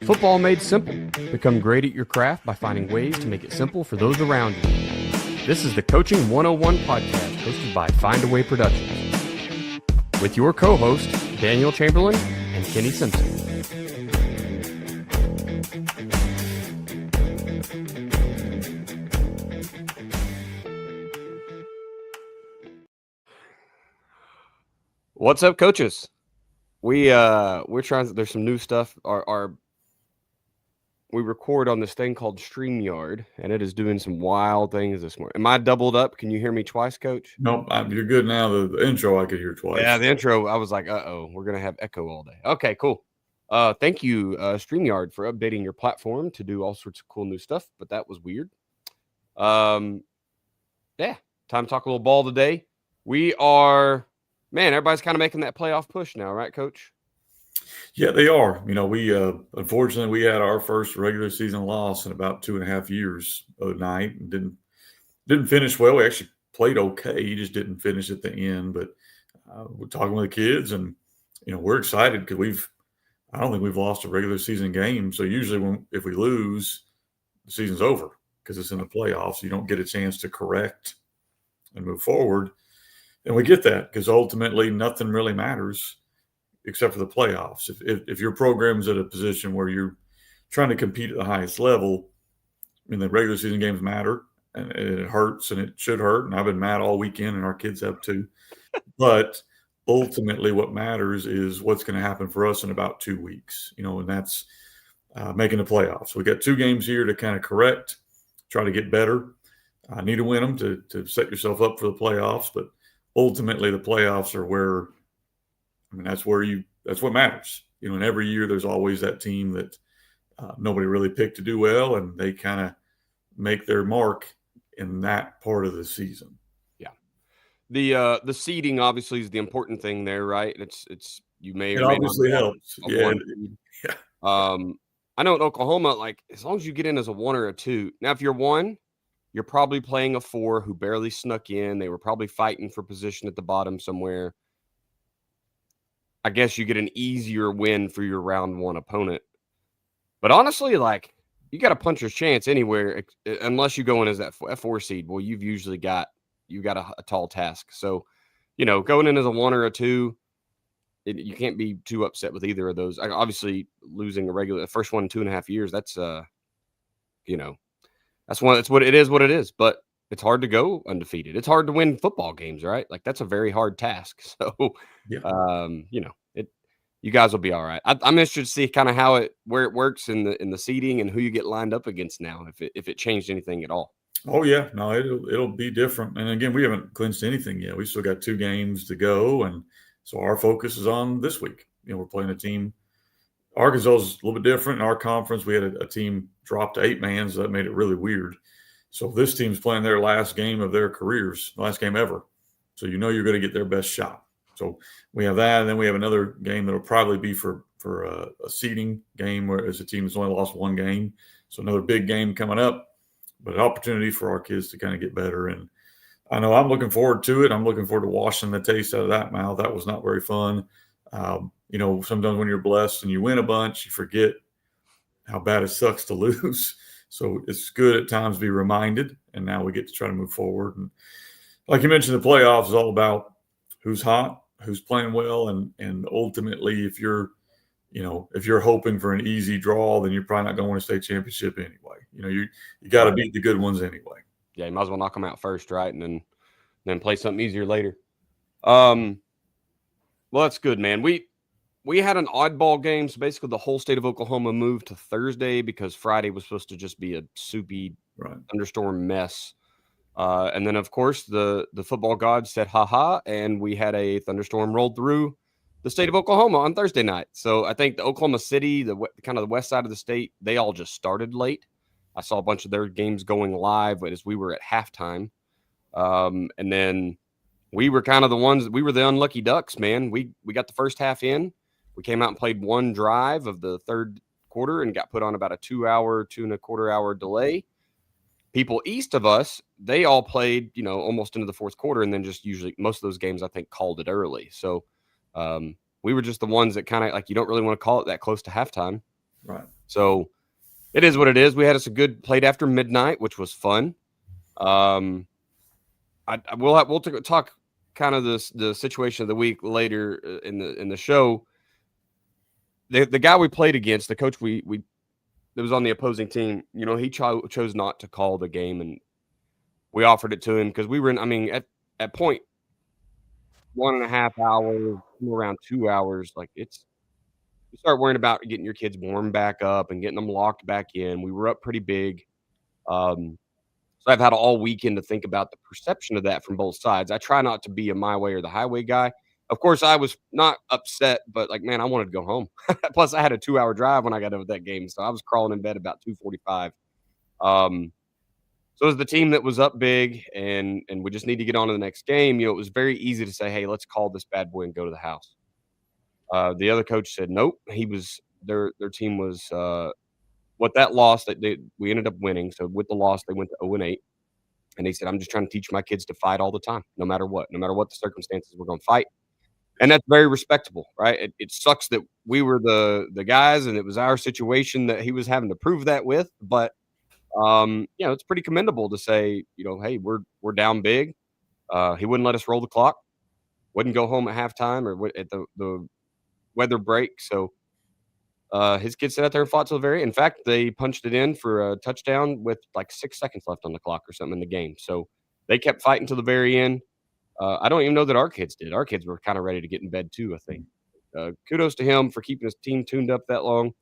Football made simple. Become great at your craft by finding ways to make it simple for those around you. This is the Coaching 101 podcast hosted by Find a Way Productions with your co-hosts Daniel Chamberlain and Kenny Simpson. What's up, coaches? We're trying. There's some new stuff. We record on this thing called StreamYard, and it is doing some wild things this morning. Am I doubled up? Can you hear me twice, Coach? Nope, you're good now. The intro I could hear twice. Yeah, the intro. I was like, we're gonna have echo all day. Okay, cool. Thank you, StreamYard, for updating your platform to do all sorts of cool new stuff. But that was weird. Yeah, time to talk a little ball today. Everybody's kind of making that playoff push now, right, Coach? Yeah, they are. We unfortunately we had our first regular season loss in about 2.5 years the other night and didn't finish well. We actually played okay, just didn't finish at the end. But we're talking with the kids, and we're excited because I don't think we've lost a regular season game. So usually if we lose, the season's over because it's in the playoffs. You don't get a chance to correct and move forward. And we get that because ultimately nothing really matters except for the playoffs. If your program's at a position where you're trying to compete at the highest level, the regular season games matter, and it hurts, and it should hurt. And I've been mad all weekend, and our kids have too. But ultimately what matters is what's going to happen for us in about 2 weeks, and that's making the playoffs. We got 2 games here to kind of correct, try to get better. I need to win them to set yourself up for the playoffs, but ultimately the playoffs are where, that's what matters. And every year there's always that team that nobody really picked to do well, and they kind of make their mark in that part of the season. Yeah. The seeding obviously is the important thing there, right? It's you may it or may obviously not helps. Yeah. I know in Oklahoma, as long as you get in as a 1 or a 2. Now, if you're 1, you're probably playing a 4 who barely snuck in. They were probably fighting for position at the bottom somewhere. I guess you get an easier win for your round 1 opponent. But honestly, you got a puncher's chance anywhere unless you go in as that 4 seed. Well, you've got a tall task. So, going in as a 1 or a 2, you can't be too upset with either of those. Obviously, losing the first one in 2.5 years, that's that's what it is. What it is, but it's hard to go undefeated. It's hard to win football games, right? That's a very hard task. So, yeah. You guys will be all right. I'm interested to see kind of where it works in the seeding and who you get lined up against now, if it changed anything at all. Oh yeah, no, it'll be different. And again, we haven't clinched anything yet. We still got 2 games to go, and so our focus is on this week. We're playing a team. Arkansas is a little bit different. In our conference, we had a team drop to 8 man, so that made it really weird. So this team's playing their last game of their careers, last game ever. So you're going to get their best shot. So we have that, and then we have another game that'll probably be for a seeding game, whereas a team that's only lost 1 game. So another big game coming up, but an opportunity for our kids to kind of get better. And I know I'm looking forward to it. I'm looking forward to washing the taste out of that mouth. That was not very fun. Sometimes when you're blessed and you win a bunch, you forget how bad it sucks to lose. So it's good at times to be reminded, and now we get to try to move forward. And like you mentioned, the playoffs is all about who's hot, who's playing well, and ultimately, if you're hoping for an easy draw, then you're probably not going to win a state championship anyway. You got to beat the good ones anyway. Yeah, you might as well knock them out first, right, and then play something easier later. Well, that's good, man. We had an oddball game, so basically the whole state of Oklahoma moved to Thursday because Friday was supposed to just be a soupy thunderstorm mess. And then, of course, the football gods said, ha, and we had a thunderstorm rolled through the state of Oklahoma on Thursday night. So I think the Oklahoma City, the kind of the west side of the state, they all just started late. I saw a bunch of their games going live as we were at halftime. And then we were kind of we were the unlucky ducks, man. We got the first half in. We came out and played 1 drive of the third quarter and got put on about a 2.25 hour delay. People east of us, they all played, almost into the fourth quarter, and then just usually most of those games, I think, called it early. So We were just the ones that kind of like, you don't really want to call it that close to halftime. Right. So it is what it is. We had us a good played after midnight, which was fun. We'll talk kind of the situation of the week later in the show. The guy we played against, the coach we that was on the opposing team, he chose not to call the game, and we offered it to him because we were at point 1.5 hours, around 2 hours, like you start worrying about getting your kids warmed back up and getting them locked back in. We were up pretty big. So I've had all weekend to think about the perception of that from both sides. I try not to be a my way or the highway guy. Of course, I was not upset, but like, man, I wanted to go home. Plus, I had a 2-hour drive when I got done with that game, so I was crawling in bed about 2:45. So as the team that was up big and we just need to get on to the next game, it was very easy to say, hey, let's call this bad boy and go to the house. The other coach said, nope. Their team was what that loss that we ended up winning. So with the loss, they went to 0-8. And he said, I'm just trying to teach my kids to fight all the time, no matter what the circumstances, we're going to fight. And that's very respectable, right? It sucks that we were the guys and it was our situation that he was having to prove that with. But, it's pretty commendable to say, hey, we're down big. He wouldn't let us roll the clock, wouldn't go home at halftime or at the weather break. So his kids sat out there and fought till the very end. In fact, they punched it in for a touchdown with like 6 seconds left on the clock or something in the game. So they kept fighting till the very end. I don't even know that our kids did. Our kids were kind of ready to get in bed too, I think. Kudos to him for keeping his team tuned up that long.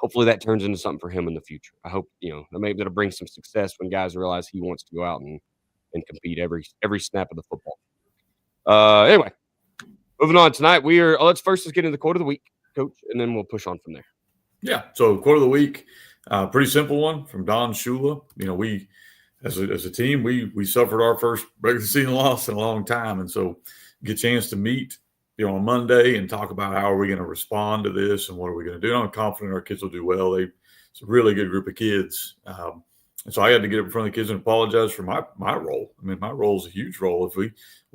Hopefully that turns into something for him in the future. I hope, maybe that'll bring some success when guys realize he wants to go out and compete every snap of the football. Anyway, moving on tonight, let's first get into the quote of the week, Coach, and then we'll push on from there. Yeah. So quote of the week, pretty simple one from Don Shula. We as a team, we suffered our first regular season loss in a long time, and so get a chance to meet on Monday and talk about how are we going to respond to this and what are we going to do. I'm confident our kids will do well. It's a really good group of kids. And so I had to get up in front of the kids and apologize for my role. I mean, my role is a huge role. If we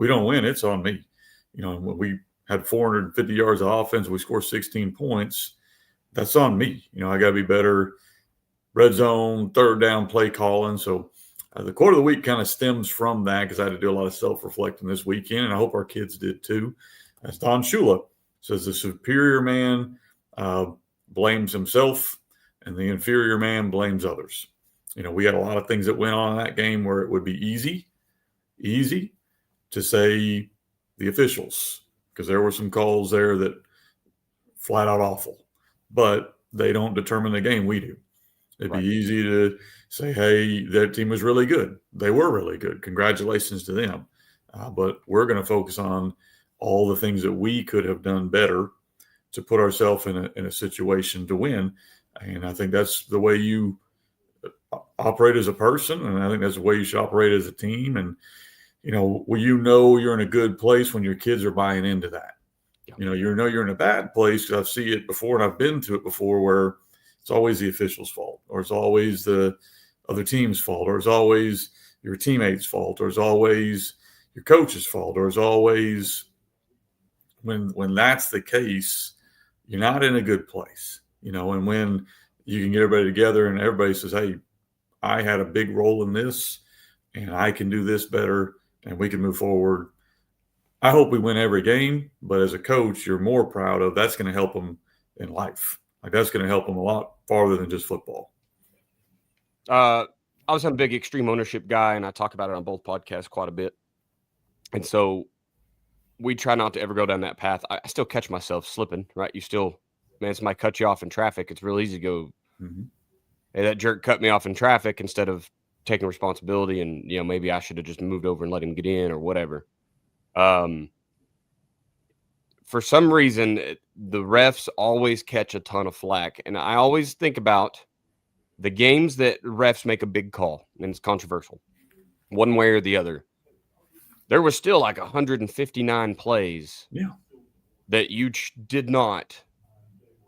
don't win, it's on me. When we had 450 yards of offense, we scored 16 points. That's on me. I got to be better red zone, third down play calling. So the quote of the week kind of stems from that because I had to do a lot of self-reflecting this weekend, and I hope our kids did too. As Don Shula says, the superior man blames himself and the inferior man blames others. We had a lot of things that went on in that game where it would be easy to say the officials, because there were some calls there that flat out awful, but they don't determine the game. We do. It'd be easy to say, hey, their team was really good. They were really good. Congratulations to them. But we're going to focus on all the things that we could have done better to put ourselves in a situation to win. And I think that's the way you operate as a person. And I think that's the way you should operate as a team. And, you're in a good place when your kids are buying into that. Yeah. You're in a bad place because I've seen it before and I've been to it before where it's always the official's fault, or it's always the other team's fault, or it's always your teammates' fault, or it's always your coach's fault, or it's always when that's the case, you're not in a good place, and when you can get everybody together and everybody says, hey, I had a big role in this and I can do this better and we can move forward. I hope we win every game, but as a coach, you're more proud of that's going to help them in life. Like that's going to help them a lot farther than just football. I was a big extreme ownership guy, and I talk about it on both podcasts quite a bit. And so we try not to ever go down that path. I still catch myself slipping, right? Somebody cut you off in traffic. It's real easy to go, hey, that jerk cut me off in traffic instead of taking responsibility. And, maybe I should have just moved over and let him get in or whatever. For some reason, the refs always catch a ton of flack. And I always think about the games that refs make a big call, and it's controversial, one way or the other. There was still like 159 plays that you did not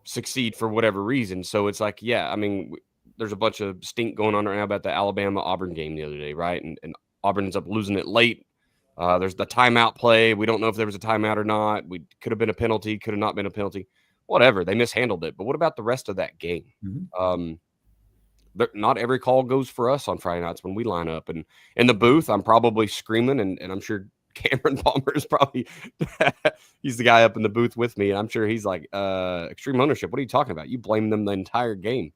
succeed for whatever reason. So it's like, there's a bunch of stink going on right now about the Alabama-Auburn game the other day, right? And Auburn ends up losing it late There's the timeout play. We don't know if there was a timeout or not. We could have been a penalty, could have not been a penalty. Whatever. They mishandled it. But what about the rest of that game? Mhm. Not every call goes for us on Friday nights when we line up. And in the booth, I'm probably screaming, and I'm sure Cameron Palmer is probably he's the guy up in the booth with me, and I'm sure he's like, extreme ownership. What are you talking about? You blame them the entire game.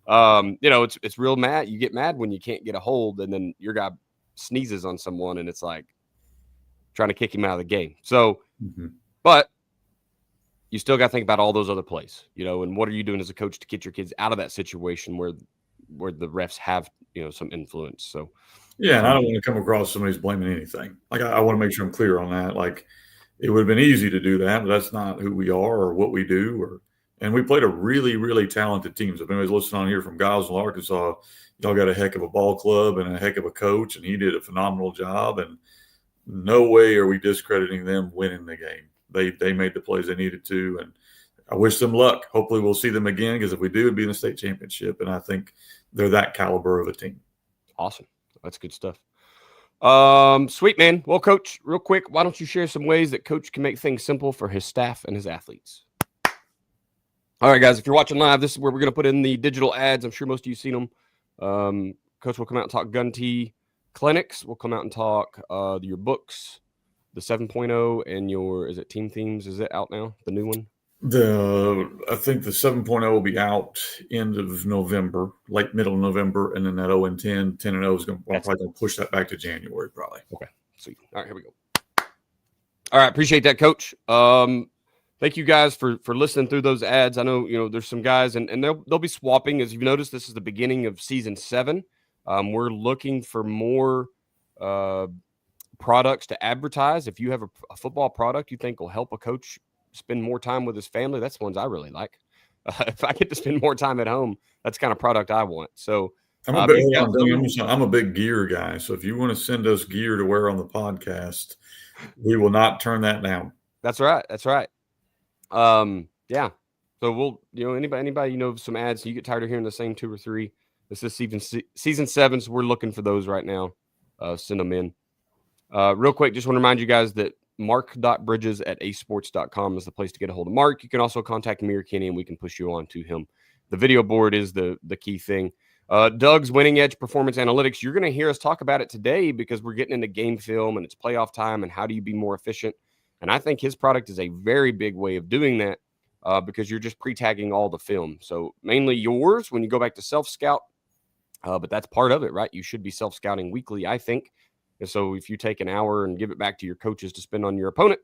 It's real mad. You get mad when you can't get a hold, and then your guy sneezes on someone, and it's like trying to kick him out of the game. So, but you still got to think about all those other plays, and what are you doing as a coach to get your kids out of that situation where the refs have, some influence. So, yeah, and I don't want to come across somebody's blaming anything. Like, I want to make sure I'm clear on that. Like, it would have been easy to do that, but that's not who we are or what we do. And we played a really, really talented team. So if anybody's listening on here from Goswell, Arkansas, y'all got a heck of a ball club and a heck of a coach, and he did a phenomenal job. And no way are we discrediting them winning the game. They made the plays they needed to, and I wish them luck. Hopefully we'll see them again, because if we do, it'd be in the state championship, and I think they're that caliber of a team. Awesome. That's good stuff. Sweet, man. Well, Coach, real quick, why don't you share some ways that Coach can make things simple for his staff and his athletes? All right, guys, if you're watching live, this is where we're going to put in the digital ads. I'm sure most of you have seen them. Coach will come out and talk gun tee clinics. We'll come out and talk your books, the 7.0, and is it Team Themes? Is it out now, the new one? I think the 7.0 will be out end of November, late middle of November, and then that 0 and 10 and 0 is probably going to push that back to January, probably. Okay, sweet. All right, here we go. All right, appreciate that, Coach. Thank you guys for listening through those ads. I know there's some guys, and they'll be swapping. As you've noticed, this is the beginning of season 7. We're looking for more products to advertise. If you have a football product you think will help a coach spend more time with his family, that's the ones I really like. If I get to spend more time at home, that's the kind of product I want. So I'm a big gear guy. So if you want to send us gear to wear on the podcast, we will not turn that down. That's right. That's right. Yeah. So we'll, anybody, some ads, you get tired of hearing the same 2 or 3. This is season 7. So we're looking for those right now. Send them in. Real quick, just want to remind you guys that mark.bridges@acesports.com is the place to get a hold of Mark. You can also contact me or Kenny, and we can push you on to him. The video board is the key thing. Doug's Winning Edge Performance Analytics, you're going to hear us talk about it today because we're getting into game film and it's playoff time and how do you be more efficient. And I think his product is a very big way of doing that because you're just pre-tagging all the film. So mainly yours when you go back to self-scout, but that's part of it, right? You should be self-scouting weekly, I think. And so if you take an hour and give it back to your coaches to spend on your opponent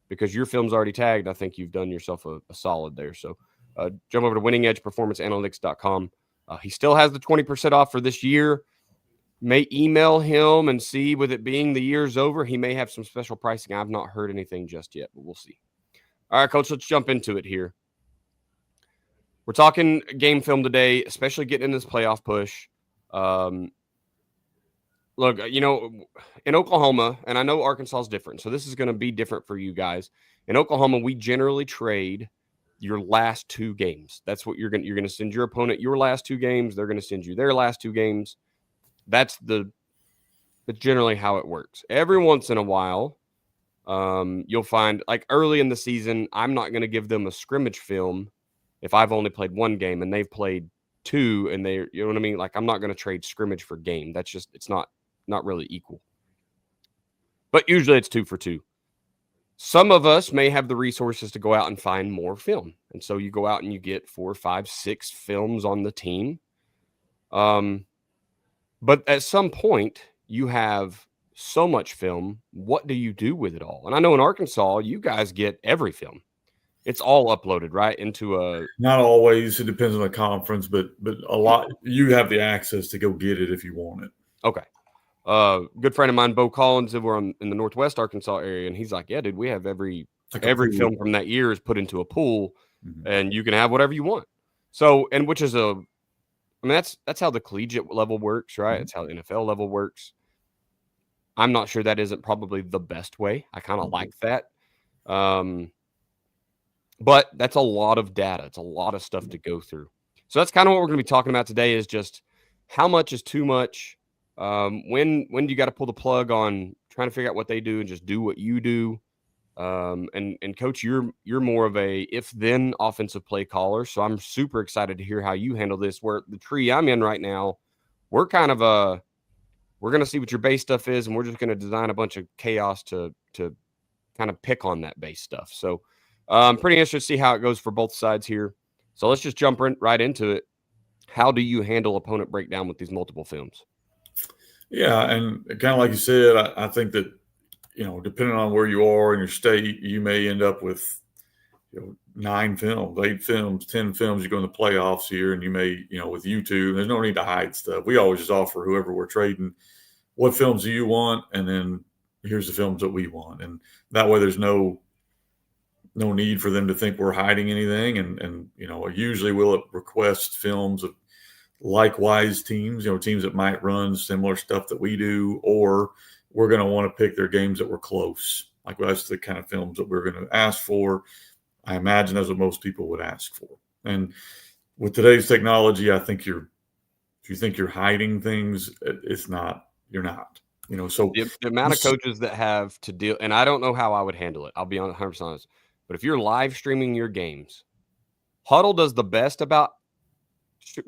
because your film's already tagged, I think you've done yourself a solid there. So jump over to winningedgeperformanceanalytics.com. He still has the 20% off for this year. May email him and see, with it being the year's over, he may have some special pricing. I've not heard anything just yet, but we'll see. All right, Coach, let's jump into it here. We're talking game film today, especially getting in this playoff push. Look, in Oklahoma, and I know Arkansas is different, so this is going to be different for you guys. In Oklahoma, we generally trade your last 2 games. That's what you're going to send your opponent your last 2 games. They're going to send you their last 2 games. That's generally how it works. Every once in a while, you'll find, like early in the season, I'm not going to give them a scrimmage film if I've only played 1 game and they've played 2, and you know what I mean? Like, I'm not going to trade scrimmage for game. That's just, it's not really equal. But usually it's 2 for 2. Some of us may have the resources to go out and find more film. And so you go out and you get 4, 5, 6 films on the team. But at some point, you have so much film. What do you do with it all? And I know in Arkansas, you guys get every film. It's all uploaded, right, into a... Not always. It depends on the conference, but a lot. You have the access to go get it if you want it. Okay. Good friend of mine, Bo Collins, we're in the Northwest Arkansas area, and he's like, yeah, dude, we have every film from that year is put into a pool, and you can have whatever you want. So, and which is that's how the collegiate level works, right? It's how the NFL level works. I'm not sure that isn't probably the best way. I kind of like that. But that's a lot of data. It's a lot of stuff to go through. So that's kind of what we're going to be talking about today, is just how much is too much. When do you got to pull the plug on trying to figure out what they do and just do what you do. And coach, you're more of a if then offensive play caller. So I'm super excited to hear how you handle this. Where the tree I'm in right now, we're kind of we're going to see what your base stuff is, and we're just going to design a bunch of chaos to kind of pick on that base stuff. So pretty interested to see how it goes for both sides here. So let's just jump right into it. How do you handle opponent breakdown with these multiple films? Yeah, and kind of like you said, I think that, depending on where you are in your state, you may end up with 9 films, 8 films, 10 films. You go in the playoffs here, and you may, with YouTube, there's no need to hide stuff. We always just offer whoever we're trading, what films do you want, and then here's the films that we want, and that way there's no need for them to think we're hiding anything. And usually we'll request films of likewise teams, teams that might run similar stuff that we do, or we're going to want to pick their games that were close. Like that's the kind of films that we're going to ask for. I imagine that's what most people would ask for. And with today's technology, I think if you think you're hiding things, it's not. You're not. So the amount of coaches that have to deal, and I don't know how I would handle it. I'll be 100% honest. But if you're live streaming your games, Huddle does the best about,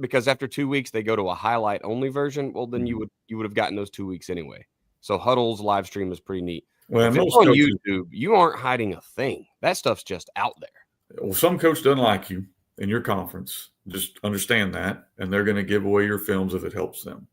because after 2 weeks they go to a highlight only version. Well, then you would have gotten those 2 weeks anyway. So Huddle's live stream is pretty neat. Well, if it's on YouTube, you aren't hiding a thing. That stuff's just out there. Well, some coach doesn't like you in your conference. Just understand that, and they're going to give away your films if it helps them.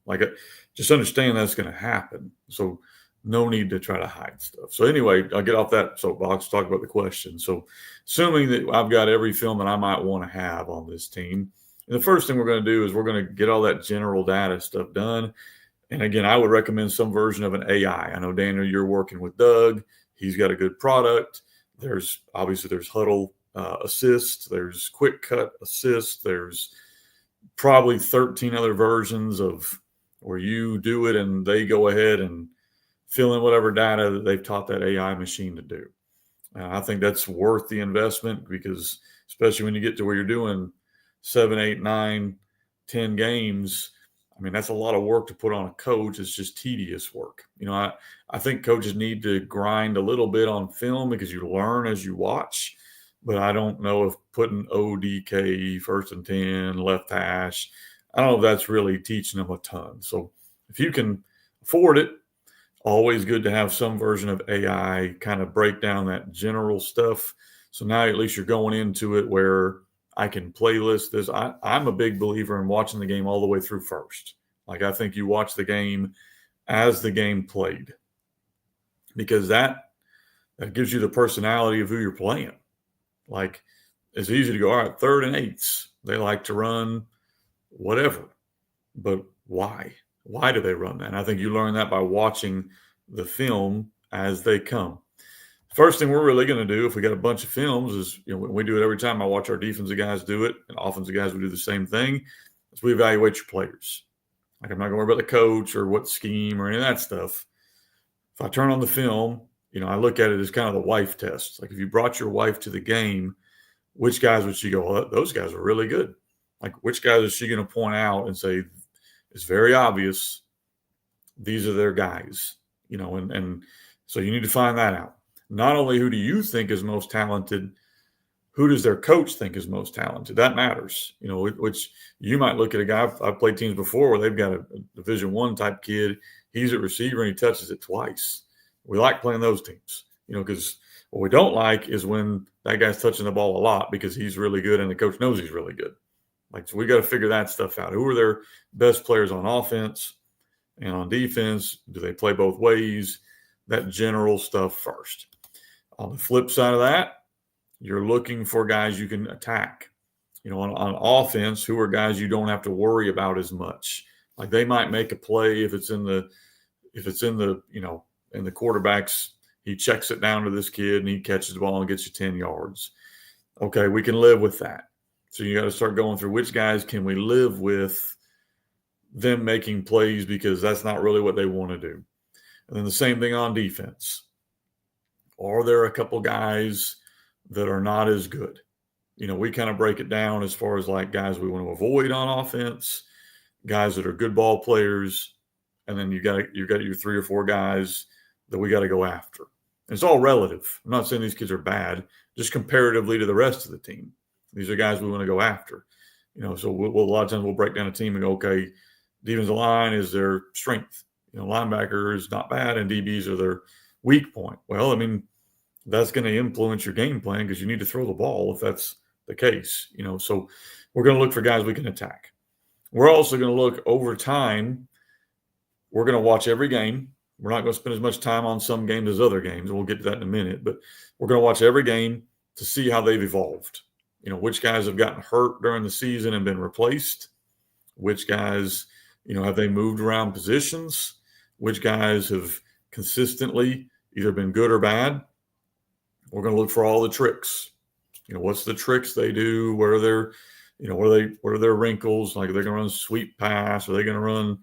Just understand that's going to happen. So no need to try to hide stuff. So anyway, I'll get off that soapbox, talk about the question. So assuming that I've got every film that I might want to have on this team, and the first thing we're going to do is we're going to get all that general data stuff done. And again, I would recommend some version of an AI. I know, Daniel, you're working with Doug. He's got a good product. There's Huddle Assist. There's Quick Cut Assist. There's probably 13 other versions of where you do it and they go ahead and fill in whatever data that they've taught that AI machine to do. I think that's worth the investment, because especially when you get to where you're doing 7, 8, 9, 10 games, I mean, that's a lot of work to put on a coach. It's just tedious work. I think coaches need to grind a little bit on film because you learn as you watch. But I don't know if putting ODK, 1st and 10, left hash, I don't know if that's really teaching them a ton. So if you can afford it, always good to have some version of AI kind of break down that general stuff. So now at least you're going into it where I can playlist this. I'm a big believer in watching the game all the way through first. I think you watch the game as the game played, because that gives you the personality of who you're playing. It's easy to go, all right, 3rd and 8s. They like to run whatever. But why? Why do they run that? And I think you learn that by watching the film as they come. First thing we're really going to do if we got a bunch of films is, we do it every time I watch our defensive guys do it, and offensive guys will do the same thing, is we evaluate your players. I'm not going to worry about the coach or what scheme or any of that stuff. If I turn on the film, I look at it as kind of the wife test. If you brought your wife to the game, which guys would she go, oh, those guys are really good? Which guys is she going to point out and say, it's very obvious these are their guys, and so you need to find that out. Not only who do you think is most talented, who does their coach think is most talented? That matters, which you might look at a guy. I've played teams before where they've got a Division I type kid. He's a receiver and he touches it twice. We like playing those teams, because what we don't like is when that guy's touching the ball a lot because he's really good and the coach knows he's really good. So we got to figure that stuff out. Who are their best players on offense and on defense? Do they play both ways? That general stuff first. On the flip side of that, you're looking for guys you can attack. On offense, who are guys you don't have to worry about as much. They might make a play if it's in the quarterback's, he checks it down to this kid and he catches the ball and gets you 10 yards. Okay, we can live with that. So you got to start going through which guys can we live with them making plays, because that's not really what they want to do. And then the same thing on defense. Are there a couple guys that are not as good? We kind of break it down as far as guys we want to avoid on offense, guys that are good ball players, and then you got your 3 or 4 guys that we got to go after. And it's all relative. I'm not saying these kids are bad, just comparatively to the rest of the team. These are guys we want to go after. So a lot of times we'll break down a team and go, okay, defensive line is their strength. Linebacker is not bad, and DBs are their weak point. Well, I mean, that's going to influence your game plan because you need to throw the ball if that's the case. So we're going to look for guys we can attack. We're also going to look over time. We're going to watch every game. We're not going to spend as much time on some games as other games, and we'll get to that in a minute. But we're going to watch every game to see how they've evolved. Which guys have gotten hurt during the season and been replaced. Which guys, have they moved around positions? Which guys have consistently either been good or bad? We're going to look for all the tricks. What's the tricks they do? What are their, what are their wrinkles? Like, are they going to run sweep pass? Are they going to run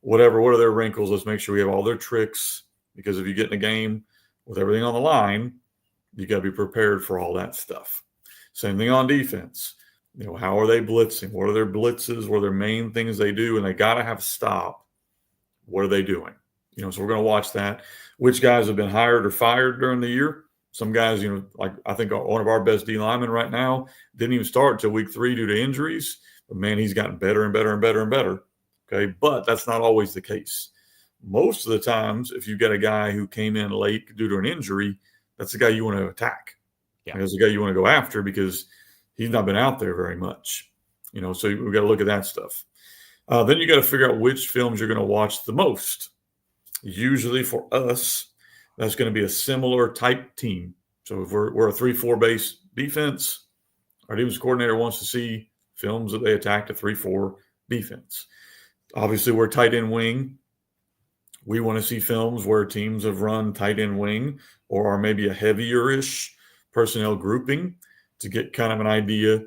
whatever? What are their wrinkles? Let's make sure we have all their tricks, because if you get in a game with everything on the line, you got to be prepared for all that stuff. Same thing on defense. How are they blitzing? What are their blitzes? What are their main things they do? And they got to have a stop. What are they doing? So we're going to watch that. Which guys have been hired or fired during the year? Some guys, like I think one of our best D linemen right now didn't even start until week 3 due to injuries. But man, he's gotten better and better and better and better. Okay, but that's not always the case. Most of the times, if you've got a guy who came in late due to an injury, that's the guy you want to attack. Yeah. That's the guy you want to go after because he's not been out there very much. So we've got to look at that stuff. Then you got to figure out which films you're going to watch the most. Usually for us, that's going to be a similar type team. So if we're a 3-4 base defense, our defense coordinator wants to see films that they attacked a 3-4 defense. Obviously, we're tight end wing. We want to see films where teams have run tight end wing or are maybe a heavier-ish personnel grouping to get kind of an idea,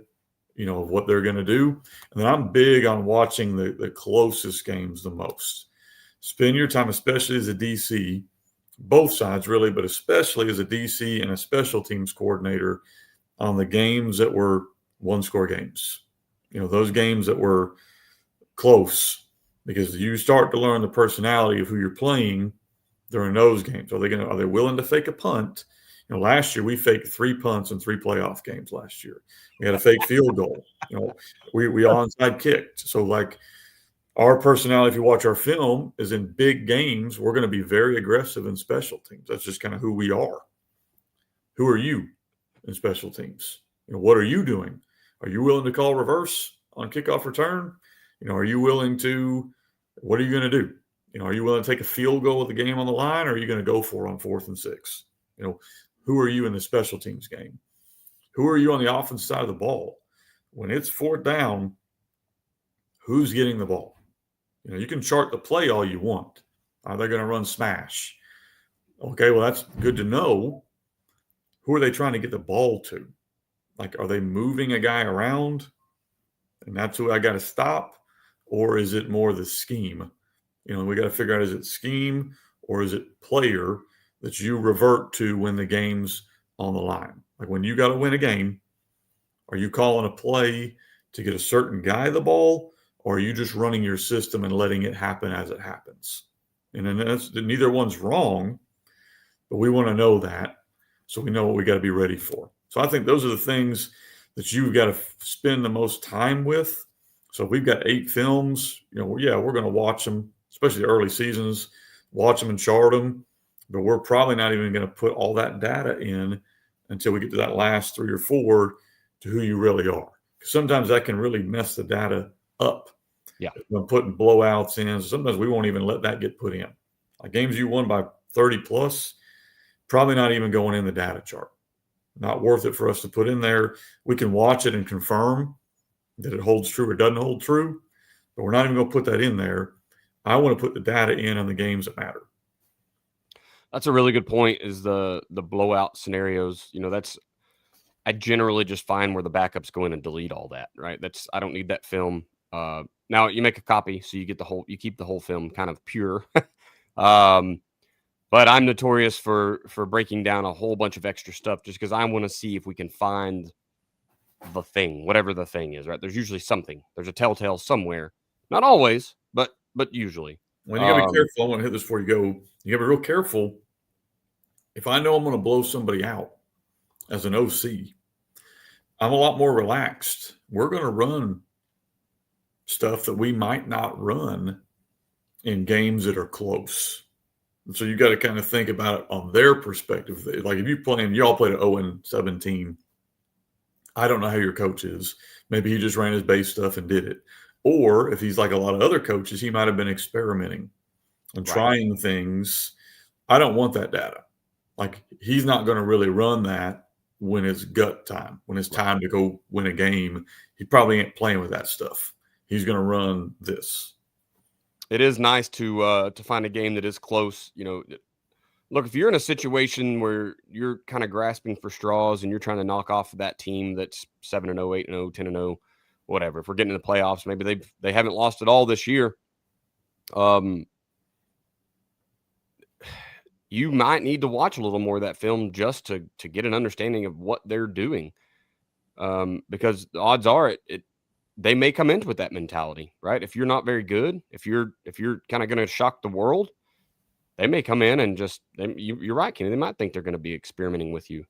of what they're going to do. And then I'm big on watching the closest games the most. Spend your time, especially as a DC, both sides really, but especially as a DC and a special teams coordinator, on the games that were one-score games. Those games that were close, because you start to learn the personality of who you're playing during those games. Are they willing to fake a punt? Last year we faked 3 punts in 3 playoff games last year. We had a fake field goal. We onside kicked. So like our personality, if you watch our film, is in big games, we're going to be very aggressive in special teams. That's just kind of who we are. Who are you in special teams? What are you doing? Are you willing to call reverse on kickoff return? Are you willing to, what are you going to do? Are you willing to take a field goal with the game on the line, or are you going to go for it on 4th and 6? Who are you in the special teams game? Who are you on the offense side of the ball? When it's 4th down, who's getting the ball? You can chart the play all you want. Are they going to run smash? Okay, well, that's good to know. Who are they trying to get the ball to? Like, are they moving a guy around? And that's who I got to stop? Or is it more the scheme? We got to figure out, is it scheme or is it player that you revert to when the game's on the line? Like when you got to win a game, are you calling a play to get a certain guy the ball, or are you just running your system and letting it happen as it happens? And then neither one's wrong, but we want to know that so we know what we got to be ready for. So I think those are the things that you've got to spend the most time with. So if we've got 8 films, we're going to watch them, especially the early seasons, watch them and chart them. But we're probably not even going to put all that data in until we get to that last 3 or 4 to who you really are. Because sometimes that can really mess the data up. Yeah. When putting blowouts in, sometimes we won't even let that get put in. Like games you won by 30 plus, probably not even going in the data chart. Not worth it for us to put in there. We can watch it and confirm that it holds true or doesn't hold true, but we're not even going to put that in there. I want to put the data in on the games that matter. That's a really good point, is the blowout scenarios. I generally just find where the backups go in and delete all that, right? I don't need that film. Now you make a copy, so you keep the whole film kind of pure. But I'm notorious for breaking down a whole bunch of extra stuff just because I want to see if we can find the thing, whatever the thing is, right? There's usually something. There's a telltale somewhere. Not always, but usually. When you got to be careful, I want to hit this before you go. You got to be real careful If I know I'm going to blow somebody out as an OC, I'm a lot more relaxed. We're going to run stuff that we might not run in games that are close. So you got to kind of think about it on their perspective. Like if y'all played at 0-17. I don't know how your coach is. Maybe he just ran his base stuff and did it. Or if he's like a lot of other coaches, he might have been experimenting and trying things. I don't want that data. Like he's not going to really run that when it's gut time, when it's time to go win a game. He probably ain't playing with that stuff. He's going to run this. It is nice to find a game that is close. Look, if you're in a situation where you're kind of grasping for straws and you're trying to knock off that team that's 7-0, 8-0, 10-0, whatever. If we're getting in the playoffs, maybe they haven't lost at all this year. You might need to watch a little more of that film just to get an understanding of what they're doing. Because the odds are they may come into with that mentality, right? If you're not very good, if you're kind of going to shock the world, they may come in and you're right, Kenny. They might think they're going to be experimenting with you.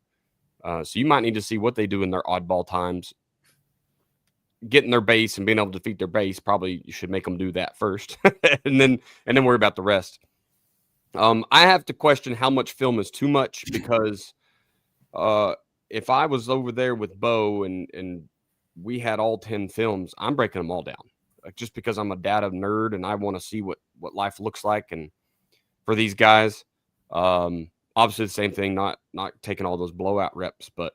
So you might need to see what they do in their oddball times. Getting their base and being able to defeat their base, probably you should make them do that first, and then worry about the rest. I have to question how much film is too much because if I was over there with Bo and we had all 10 films, I'm breaking them all down. Like just because I'm a data nerd and I want to see what life looks like. And for these guys, obviously the same thing, not taking all those blowout reps, but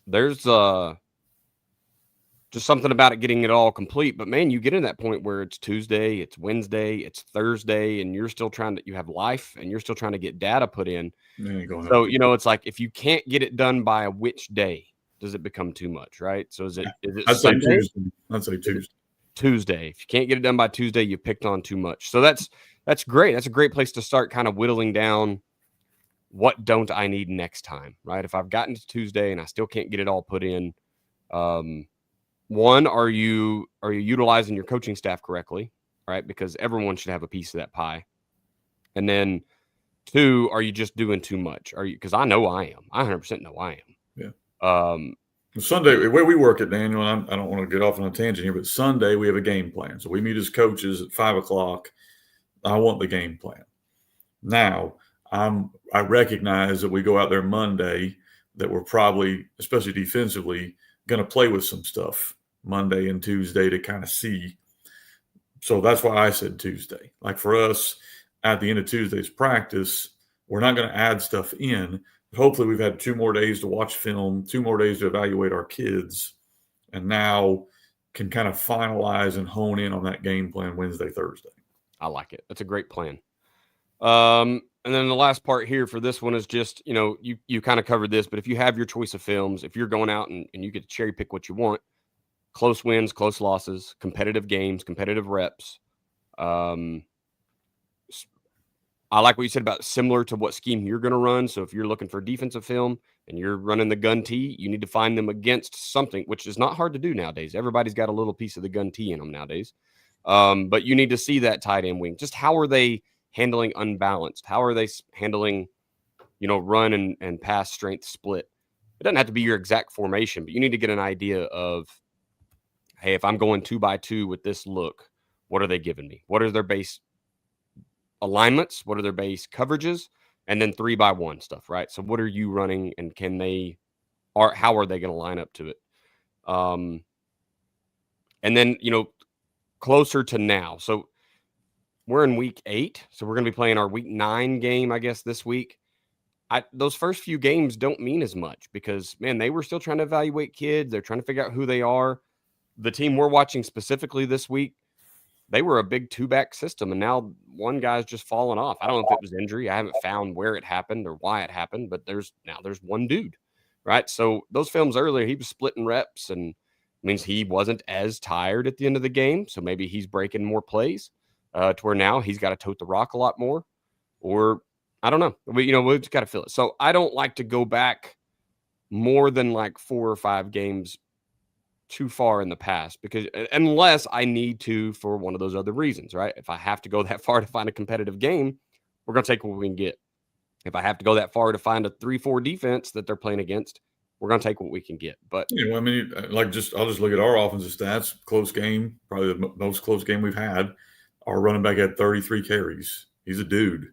there's just something about it getting it all complete. But man, you get in that point where it's Tuesday, it's Wednesday, it's Thursday, and you're still you have life and you're still trying to get data put in. So, it's like if you can't get it done by which day, does it become too much, right? So is it I'd Sunday? say Tuesday. I'd say Tuesday. Tuesday. If you can't get it done by Tuesday, you picked on too much. So that's great. That's a great place to start kind of whittling down what don't I need next time, right? If I've gotten to Tuesday and I still can't get it all put in, one, are you utilizing your coaching staff correctly, right? Because everyone should have a piece of that pie. And then two, are you just doing too much? Because I know I am. I 100% know I am. Yeah. Sunday, where we work at, Daniel, and I don't want to get off on a tangent here, but Sunday we have a game plan. So we meet as coaches at 5:00. I want the game plan. Now, I recognize that we go out there Monday that we're probably, especially defensively, going to play with some stuff Monday and Tuesday to kind of see. So that's why I said Tuesday. Like for us, at the end of Tuesday's practice, we're not going to add stuff in. Hopefully we've had 2 more days to watch film, 2 more days to evaluate our kids, and now can kind of finalize and hone in on that game plan Wednesday, Thursday. I like it. That's a great plan. And then the last part here for this one is just, you kind of covered this, but if you have your choice of films, if you're going out and you get to cherry pick what you want, close wins, close losses, competitive games, competitive reps. I like what you said about similar to what scheme you're going to run. So if you're looking for defensive film and you're running the gun tee, you need to find them against something, which is not hard to do nowadays. Everybody's got a little piece of the gun tee in them nowadays. But you need to see that tight end wing. Just how are they handling unbalanced? How are they handling, run and pass strength split? It doesn't have to be your exact formation, but you need to get an idea of, hey, if I'm going 2x2 with this look, what are they giving me? What are their base alignments? What are their base coverages? And then 3x1 stuff, right? So what are you running and how are they going to line up to it? And then, closer to now. So we're in week 8. So we're going to be playing our week 9 game, I guess, this week. Those first few games don't mean as much because, man, they were still trying to evaluate kids. They're trying to figure out who they are. The team we're watching specifically this week, they were a big 2-back system, and now one guy's just fallen off. I don't know if it was injury. I haven't found where it happened or why it happened, but there's one dude, right? So those films earlier, he was splitting reps, and means he wasn't as tired at the end of the game. So maybe he's breaking more plays to where now he's got to tote the rock a lot more, or I don't know. We've just got to feel it. So I don't like to go back more than like 4 or 5 games too far in the past, because unless I need to for one of those other reasons, right? If I have to go that far to find a competitive game, we're going to take what we can get. If I have to go that far to find a 3-4 defense that they're playing against, we're going to take what we can get. But I mean, I'll just look at our offensive stats. Close game, probably the most close game we've had. Our running back had 33 carries. He's a dude.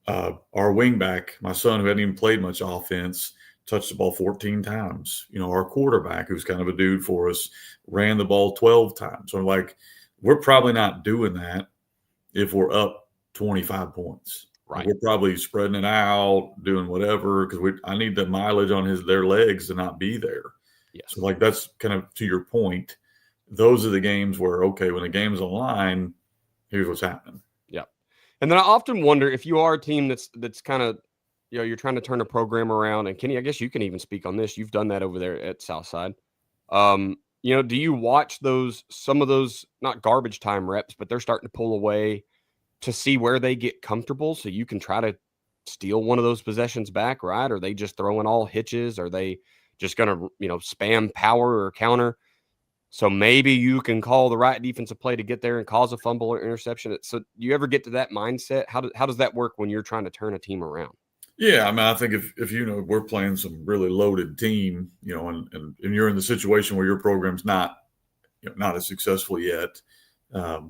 Our wing back, my son, who hadn't even played much offense, touched the ball 14 times. Our quarterback, who's kind of a dude for us, ran the ball 12 times. So we're probably not doing that if we're up 25 points. right. We're probably spreading it out, doing whatever, because I need the mileage on their legs to not be there. Yes. So that's kind of to your point. Those are the games where, okay, when the game's on line, here's what's happening. Yeah. And then I often wonder if you are a team that's kind of, you're trying to turn a program around. And Kenny, I guess you can even speak on this. You've done that over there at Southside. Do you watch some of those, not garbage time reps, but they're starting to pull away to see where they get comfortable so you can try to steal one of those possessions back, right? Are they just throwing all hitches? Are they just going to, spam power or counter? So maybe you can call the right defensive play to get there and cause a fumble or interception. So do you ever get to that mindset? How does that work when you're trying to turn a team around? Yeah, I mean, I think if we're playing some really loaded team, and you're in the situation where your program's not as successful yet, I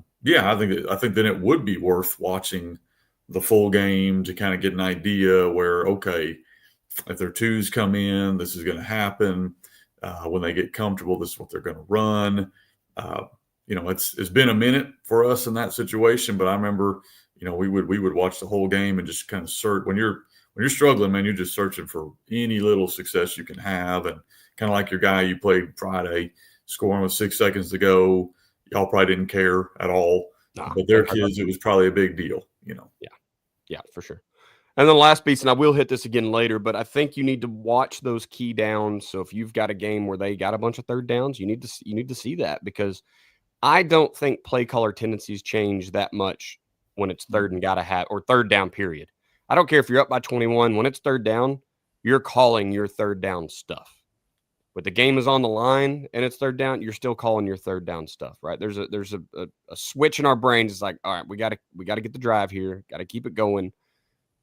think then it would be worth watching the full game to kind of get an idea where, okay, if their twos come in, this is going to happen. When they get comfortable, this is what they're going to run. It's been a minute for us in that situation, but I remember, we would watch the whole game and just kind of search when you're struggling, man. You're just searching for any little success you can have, and kind of like your guy you played Friday, scoring with 6 seconds to go. Y'all probably didn't care at all, but their kids, it was probably a big deal, Yeah, for sure. And then the last piece, and I will hit this again later, but I think you need to watch those key downs. So if you've got a game where they got a bunch of third downs, you need to see that, because I don't think play caller tendencies change that much when it's third and gotta have, or third down period. I don't care if you're up by 21. When it's third down, you're calling your third down stuff. But the game is on the line and it's third down, you're still calling your third down stuff, right? There's a switch in our brains. It's like, all right, we gotta get the drive here, gotta keep it going.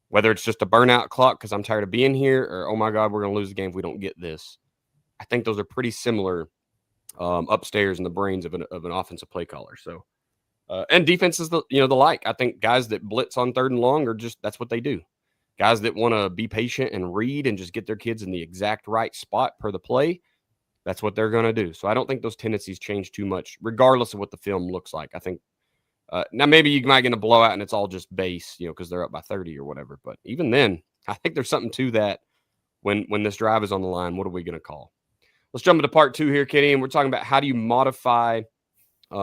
Whether it's just a burnout clock because I'm tired of being here, or, oh my God, we're going to lose the game if we don't get this. I think those are pretty similar upstairs in the brains of an offensive play caller. So, and defense is the like. I think guys that blitz on third and long are just, that's what they do. Guys that want to be patient and read and just get their kids in the exact right spot per the play, that's what they're going to do. So I don't think those tendencies change too much, regardless of what the film looks like. I think now maybe you might get a blowout and it's all just base, because they're up by 30 or whatever. But even then, I think there's something to that. When this drive is on the line, what are we going to call? Let's jump into part 2 here, Kenny, and we're talking about how do you modify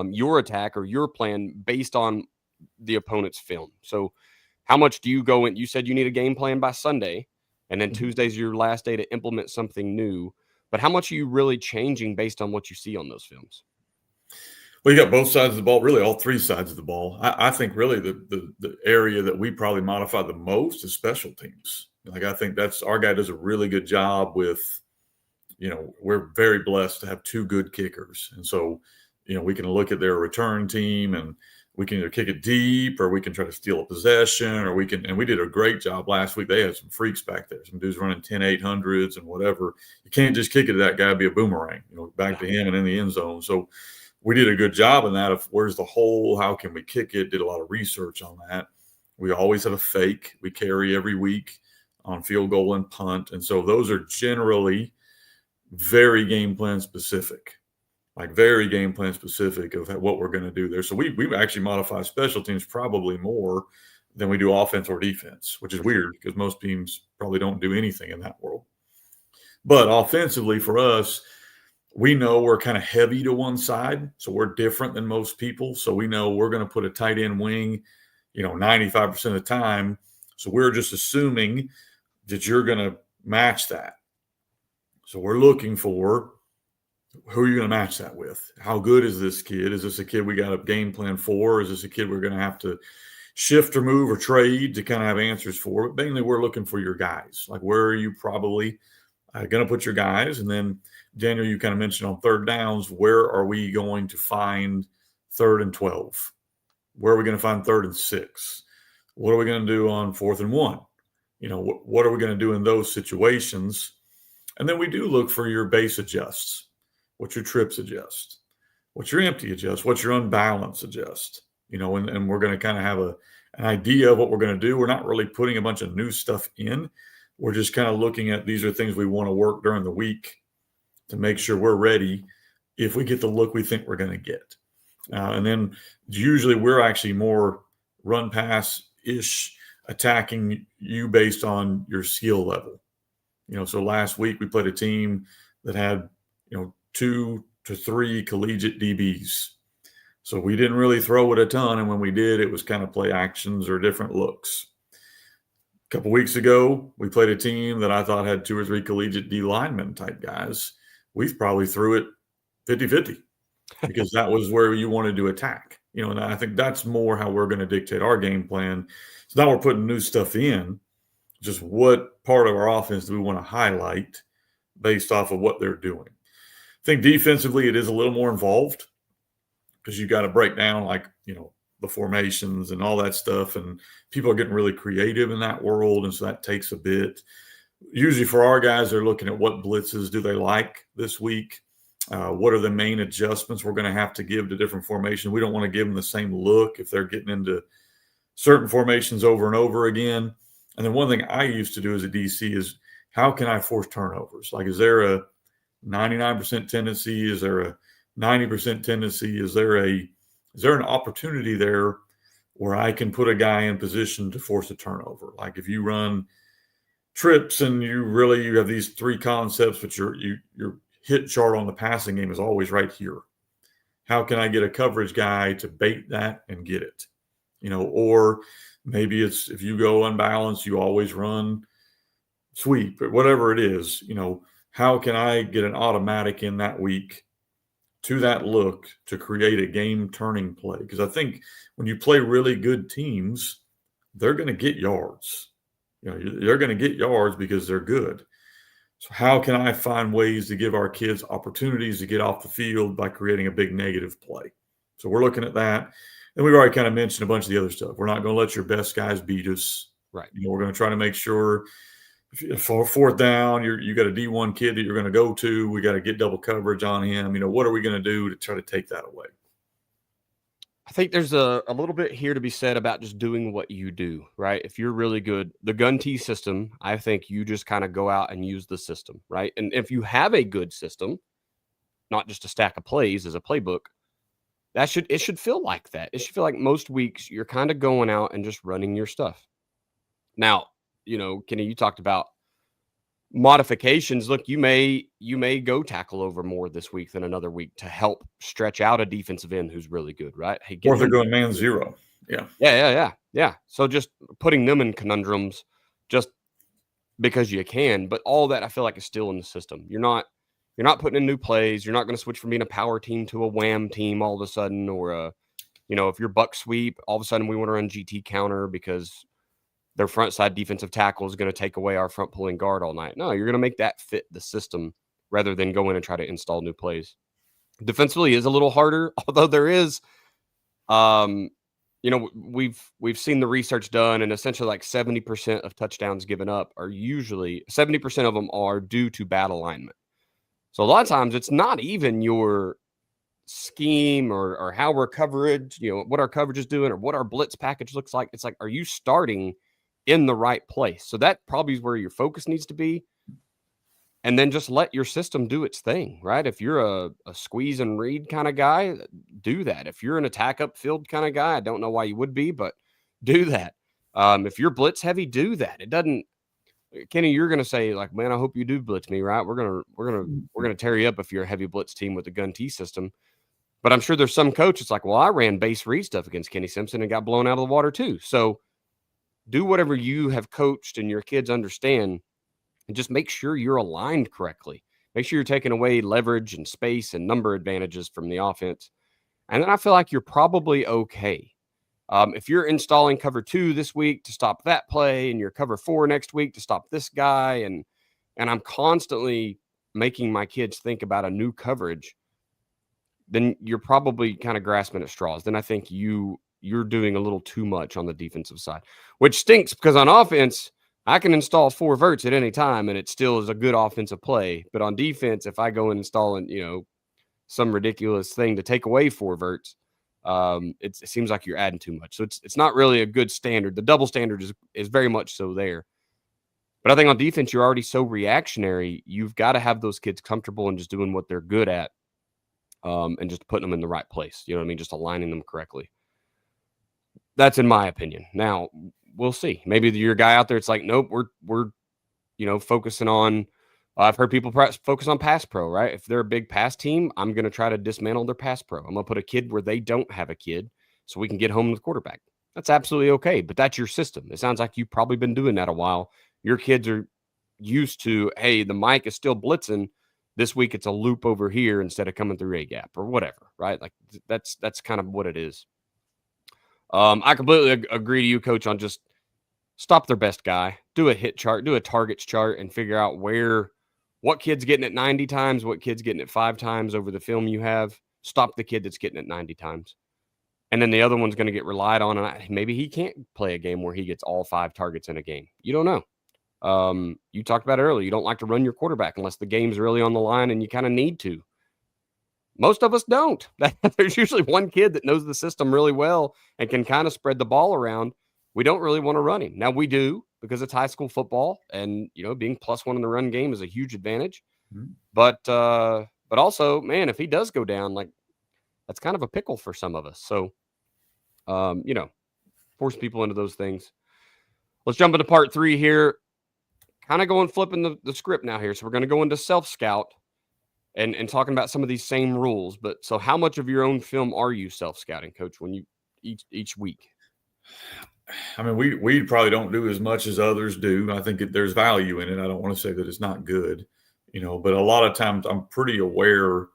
your attack or your plan based on the opponent's film. So how much do you go in? You said you need a game plan by Sunday, and then Tuesday's your last day to implement something new. But how much are you really changing based on what you see on those films? Well, you got both sides of the ball, really all three sides of the ball. I think really the area that we probably modify the most is special teams. I think that's our guy does a really good job with, we're very blessed to have 2 good kickers. And so, we can look at their return team and we can either kick it deep or we can try to steal a possession, or we did a great job last week. They had some freaks back there, some dudes running 10-800s and whatever. You can't just kick it to that guy, be a boomerang, back to him and in the end zone. So we did a good job in that of where's the hole, how can we kick it, did a lot of research on that. We always have a fake we carry every week on field goal and punt. And so those are generally very game plan specific, of what we're going to do there. So we actually modify special teams probably more than we do offense or defense, which is weird because most teams probably don't do anything in that world. But offensively for us, we know we're kind of heavy to one side, so we're different than most people. So we know we're going to put a tight end wing, 95% of the time. So we're just assuming that you're going to match that. So we're looking for who are you going to match that with? How good is this kid? Is this a kid we got a game plan for? Is this a kid we're going to have to shift or move or trade to kind of have answers for? But mainly we're looking for your guys. Like where are you probably going to put your guys? And then Daniel, you kind of mentioned on third downs, where are we going to find 3rd and 12? Where are we going to find 3rd and 6? What are we going to do on 4th and 1? What are we going to do in those situations? And then we do look for your base adjusts, what your trips adjust, what your empty adjust, what your unbalance adjust, and we're going to kind of have an idea of what we're going to do. We're not really putting a bunch of new stuff in. We're just kind of looking at these are things we want to work during the week to make sure we're ready if we get the look we think we're going to get. And then usually we're actually more run pass-ish attacking you based on your skill level. So last week we played a team that had, 2 to 3 collegiate DBs. So we didn't really throw it a ton. And when we did, it was kind of play actions or different looks. A couple weeks ago, we played a team that I thought had 2 or 3 collegiate D lineman type guys. We probably threw it 50-50 because that was where you wanted to attack. And I think that's more how we're going to dictate our game plan. So now we're putting new stuff in. Just what part of our offense do we want to highlight based off of what they're doing? I think defensively it is a little more involved because you got to break down the formations and all that stuff. And people are getting really creative in that world. And so that takes a bit. Usually for our guys, they're looking at what blitzes do they like this week? What are the main adjustments we're going to have to give to different formations? We don't want to give them the same look if they're getting into certain formations over and over again. And then one thing I used to do as a DC is how can I force turnovers? Like, is there a 99% tendency? Is there a 90% tendency? Is there an opportunity there where I can put a guy in position to force a turnover? Like if you run trips and you have these 3 concepts, but your hit chart on the passing game is always right here. How can I get a coverage guy to bait that and get it? Or maybe it's if you go unbalanced, you always run sweep or whatever it is. How can I get an automatic in that week to that look to create a game-turning play? Because I think when you play really good teams, they're going to get yards. They're going to get yards because they're good. So how can I find ways to give our kids opportunities to get off the field by creating a big negative play? So we're looking at that. And we've already kind of mentioned a bunch of the other stuff. We're not going to let your best guys beat us. Right. We're going to try to make sure for 4th down, you got a D1 kid that you're going to go to. We got to get double coverage on him. What are we going to do to try to take that away? I think there's a little bit here to be said about just doing what you do, right? If you're really good, the gun T system, I think you just kind of go out and use the system, right? And if you have a good system, not just a stack of plays as a playbook, it should feel like that. It should feel like most weeks you're kind of going out and just running your stuff. Now, Kenny, you talked about modifications. Look, you may go tackle over more this week than another week to help stretch out a defensive end who's really good, right? Hey, or if they're going man zero. Yeah. So just putting them in conundrums just because you can, but all that I feel like is still in the system. You're not putting in new plays. You're not going to switch from being a power team to a wham team all of a sudden, or if you're buck sweep, all of a sudden we want to run GT counter because their front side defensive tackle is going to take away our front pulling guard all night. No, you're going to make that fit the system rather than go in and try to install new plays. Defensively is a little harder, although there is, we've seen the research done, and essentially like 70% of touchdowns given up are usually 70% of them are due to bad alignment. So a lot of times it's not even your scheme or how we're coverage, what our coverage is doing or what our blitz package looks like. It's like, are you starting in the right place? So that probably is where your focus needs to be. And then just let your system do its thing, right? If you're a squeeze and read kind of guy, do that. If you're an attack upfield kind of guy, I don't know why you would be, but do that. If you're blitz heavy, do that. It doesn't, Kenny, you're going to say like, man, I hope you do blitz me, right? We're going to tear you up if you're a heavy blitz team with a gun T system. But I'm sure there's some coach that's like, well, I ran base read stuff against Kenny Simpson and got blown out of the water too. So do whatever you have coached and your kids understand, and just make sure you're aligned correctly. Make sure you're taking away leverage and space and number advantages from the offense. And then I feel like you're probably okay. If you're installing cover 2 this week to stop that play and your cover 4 next week to stop this guy, and I'm constantly making my kids think about a new coverage, then you're probably kind of grasping at straws. Then I think you're doing a little too much on the defensive side, which stinks because on offense, I can install 4 verts at any time, and it still is a good offensive play. But on defense, if I go and install, some ridiculous thing to take away 4 verts, it seems like you're adding too much. So it's not really a good standard. The double standard is very much so there. But I think on defense, you're already so reactionary. You've got to have those kids comfortable and just doing what they're good at, and just putting them in the right place. You know what I mean? Just aligning them correctly. That's in my opinion. Now we'll see. Maybe you're a guy out there. It's like, nope, we're focusing on. I've heard people focus on pass pro, right? If they're a big pass team, I'm going to try to dismantle their pass pro. I'm going to put a kid where they don't have a kid so we can get home with the quarterback. That's absolutely okay, but that's your system. It sounds like you've probably been doing that a while. Your kids are used to, hey, the mic is still blitzing. This week it's a loop over here instead of coming through A gap or whatever, right? Like that's kind of what it is. I completely agree to you, Coach, on just stop their best guy, do a hit chart, do a targets chart, and figure out what kid's getting it 90 times, what kid's getting it 5 times over the film you have. Stop the kid that's getting it 90 times. And then the other one's going to get relied on. And maybe he can't play a game where he gets all 5 targets in a game. You don't know. You talked about it earlier. You don't like to run your quarterback unless the game's really on the line and you kind of need to. Most of us don't. There's usually one kid that knows the system really well and can kind of spread the ball around. We don't really want to run him. Now we do because it's high school football, and being +1 in the run game is a huge advantage. Mm-hmm. But also, man, if he does go down, like that's kind of a pickle for some of us. So, force people into those things. Let's jump into part 3 here. Kind of flipping the script now here. So we're going to go into self-scout and talking about some of these same rules. But so how much of your own film are you self-scouting, Coach, when you each week? I mean, we probably don't do as much as others do. I think there's value in it. I don't want to say that it's not good, but a lot of times I'm pretty aware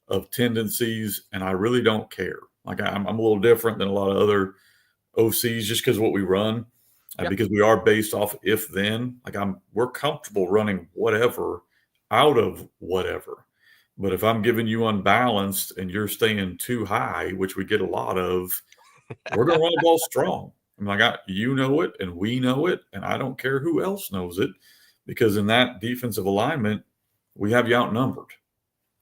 of tendencies and I really don't care. Like I'm a little different than a lot of other OCs just because of what we run, because we are based off if then. Like we're comfortable running whatever out of whatever. But if I'm giving you unbalanced and you're staying too high, which we get a lot of, we're going to run the ball strong. I'm like, you know it and we know it, and I don't care who else knows it, because in that defensive alignment, we have you outnumbered.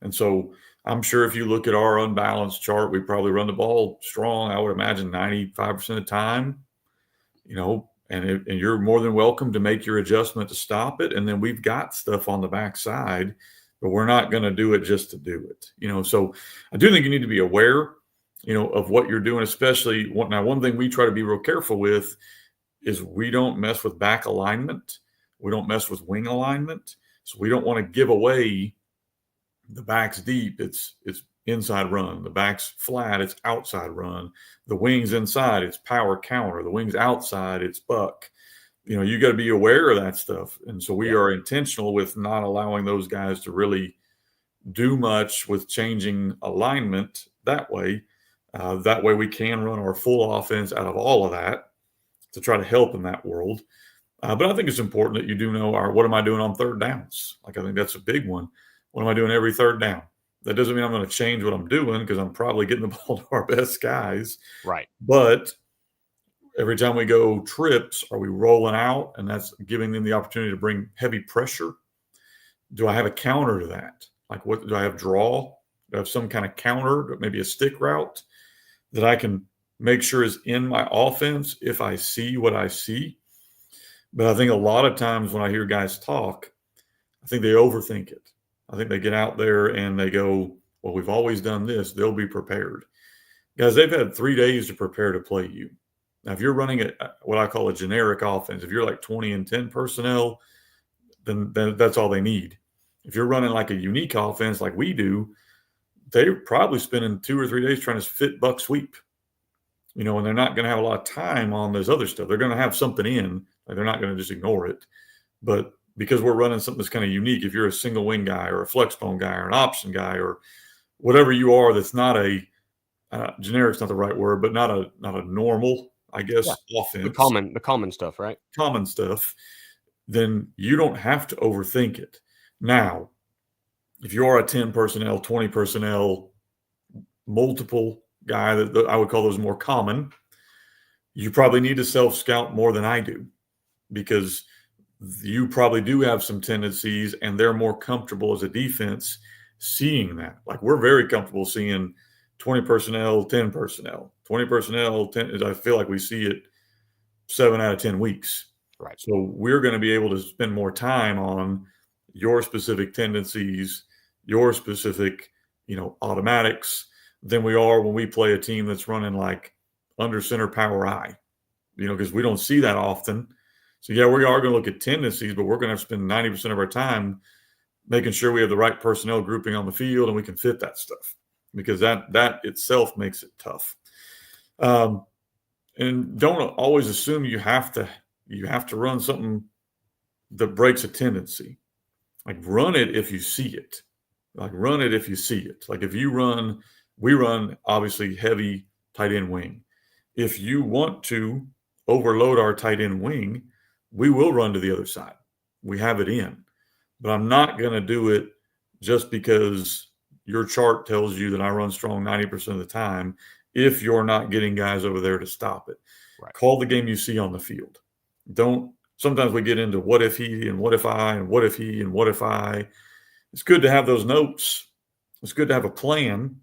And so I'm sure if you look at our unbalanced chart, we probably run the ball strong, I would imagine 95% of the time, and you're more than welcome to make your adjustment to stop it. And then we've got stuff on the backside, but we're not going to do it just to do it. So I do think you need to be aware of what you're doing, especially one thing we try to be real careful with is we don't mess with back alignment. We don't mess with wing alignment. So we don't want to give away the back's deep. It's inside run. The back's flat. It's outside run. The wing's inside. It's power counter. The wing's outside. It's buck. You got to be aware of that stuff. And so we are intentional with not allowing those guys to really do much with changing alignment that way. That way we can run our full offense out of all of that to try to help in that world. But I think it's important that you do know what am I doing on third downs? Like, I think that's a big one. What am I doing every third down? That doesn't mean I'm going to change what I'm doing because I'm probably getting the ball to our best guys. Right. But every time we go trips, are we rolling out? And that's giving them the opportunity to bring heavy pressure. Do I have a counter to that? Like, what do I have? Draw? Do I have some kind of counter, maybe a stick route that I can make sure is in my offense if I see what I see? But I think a lot of times when I hear guys talk, I think they overthink it. I think they get out there and they go, well, we've always done this. They'll be prepared. Guys, they've had 3 days to prepare to play you. Now, if you're running what I call a generic offense, if you're like 20 and 10 personnel, then that's all they need. If you're running like a unique offense like we do, they're probably spending 2 or 3 days trying to fit buck sweep, and they're not going to have a lot of time on this other stuff. They're going to have something in. Like, they're not going to just ignore it. But because we're running something that's kind of unique, if you're a single wing guy or a flex bone guy or an option guy or whatever you are, that's not a generic's not the right word, but not a normal, I guess, offense. The common stuff, right? Common stuff. Then you don't have to overthink it. Now, if you are a 10 personnel, 20 personnel, multiple guy, that I would call those more common, you probably need to self-scout more than I do, because you probably do have some tendencies, and they're more comfortable as a defense seeing that. Like we're very comfortable seeing 20 personnel, 10 personnel, 20 personnel, 10. I feel like we see it 7 out of 10 weeks. Right. So we're going to be able to spend more time on your specific tendencies, your specific, automatics than we are when we play a team that's running like under center power I, because we don't see that often. So yeah, we are going to look at tendencies, but we're going to spend 90% of our time making sure we have the right personnel grouping on the field and we can fit that stuff, because that itself makes it tough. And don't always assume you have to run something that breaks a tendency. Like run it if you see it. Like run it if you see it. Like if we run obviously heavy tight end wing. If you want to overload our tight end wing, we will run to the other side. We have it in. But I'm not going to do it just because your chart tells you that I run strong 90% of the time if you're not getting guys over there to stop it. Right. Call the game you see on the field. Sometimes we get into what if he and what if I and what if he and what if I. It's good to have those notes. It's good to have a plan.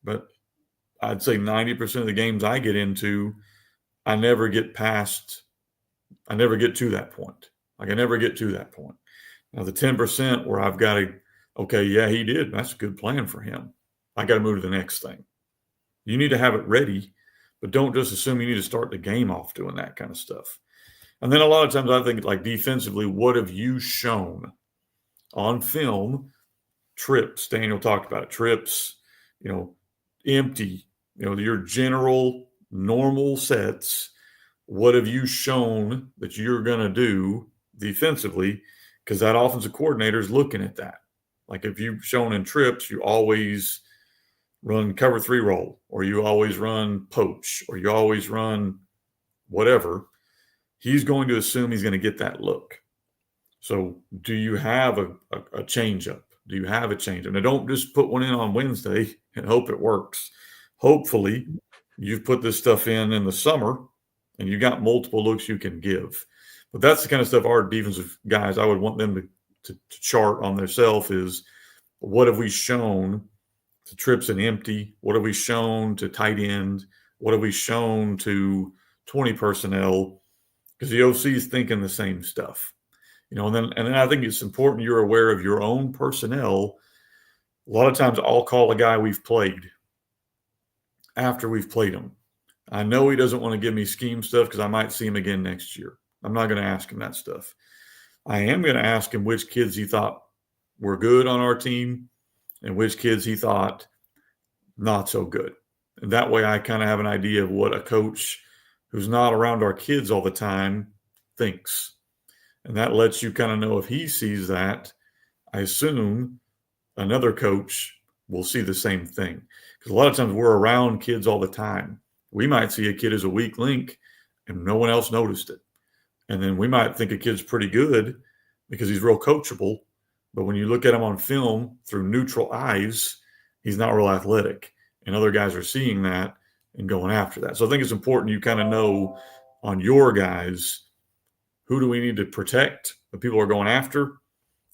But I'd say 90% of the games I get into, I never get to that point. Like I never get to that point. Now the 10% where I've got to, okay, yeah, he did. That's a good plan for him. I got to move to the next thing. You need to have it ready, but don't just assume you need to start the game off doing that kind of stuff. And then a lot of times I think like defensively, what have you shown on film? Trips, Daniel talked about it. Trips, empty, your general normal sets. What have you shown that you're going to do defensively? Because that offensive coordinator is looking at that. Like if you've shown in trips, you always run cover 3 roll, or you always run poach, or you always run whatever, he's going to assume he's going to get that look. So do you have a change-up? Do you have a change-up? Now, don't just put one in on Wednesday and hope it works. Hopefully, you've put this stuff in the summer, and you got multiple looks you can give. But that's the kind of stuff our defensive guys, I would want them to chart on themselves is, what have we shown to trips and empty? What have we shown to tight end? What have we shown to 20 personnel? Because the OC is thinking the same stuff. And then I think it's important you're aware of your own personnel. A lot of times I'll call a guy we've played after we've played him. I know he doesn't want to give me scheme stuff because I might see him again next year. I'm not going to ask him that stuff. I am going to ask him which kids he thought were good on our team and which kids he thought not so good. And that way I kind of have an idea of what a coach who's not around our kids all the time thinks. And that lets you kind of know if he sees that. I assume another coach will see the same thing. Because a lot of times we're around kids all the time. We might see a kid as a weak link and no one else noticed it. And then we might think a kid's pretty good because he's real coachable. But when you look at him on film through neutral eyes, he's not real athletic. And other guys are seeing that and going after that. So I think it's important you kind of know on your guys, who do we need to protect, the people are going after,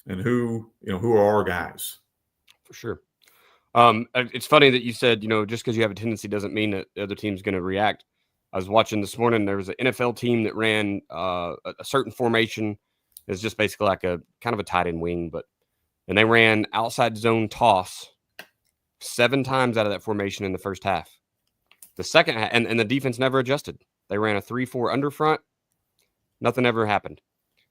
and who are our guys. For sure. It's funny that you said, just because you have a tendency doesn't mean that the other team's going to react. I was watching this morning. There was an NFL team that ran a certain formation. It's just basically like a kind of a tight end wing, and they ran outside zone toss 7 times out of that formation in the first half. The second half, and the defense never adjusted. They ran a 3-4 under front. Nothing ever happened.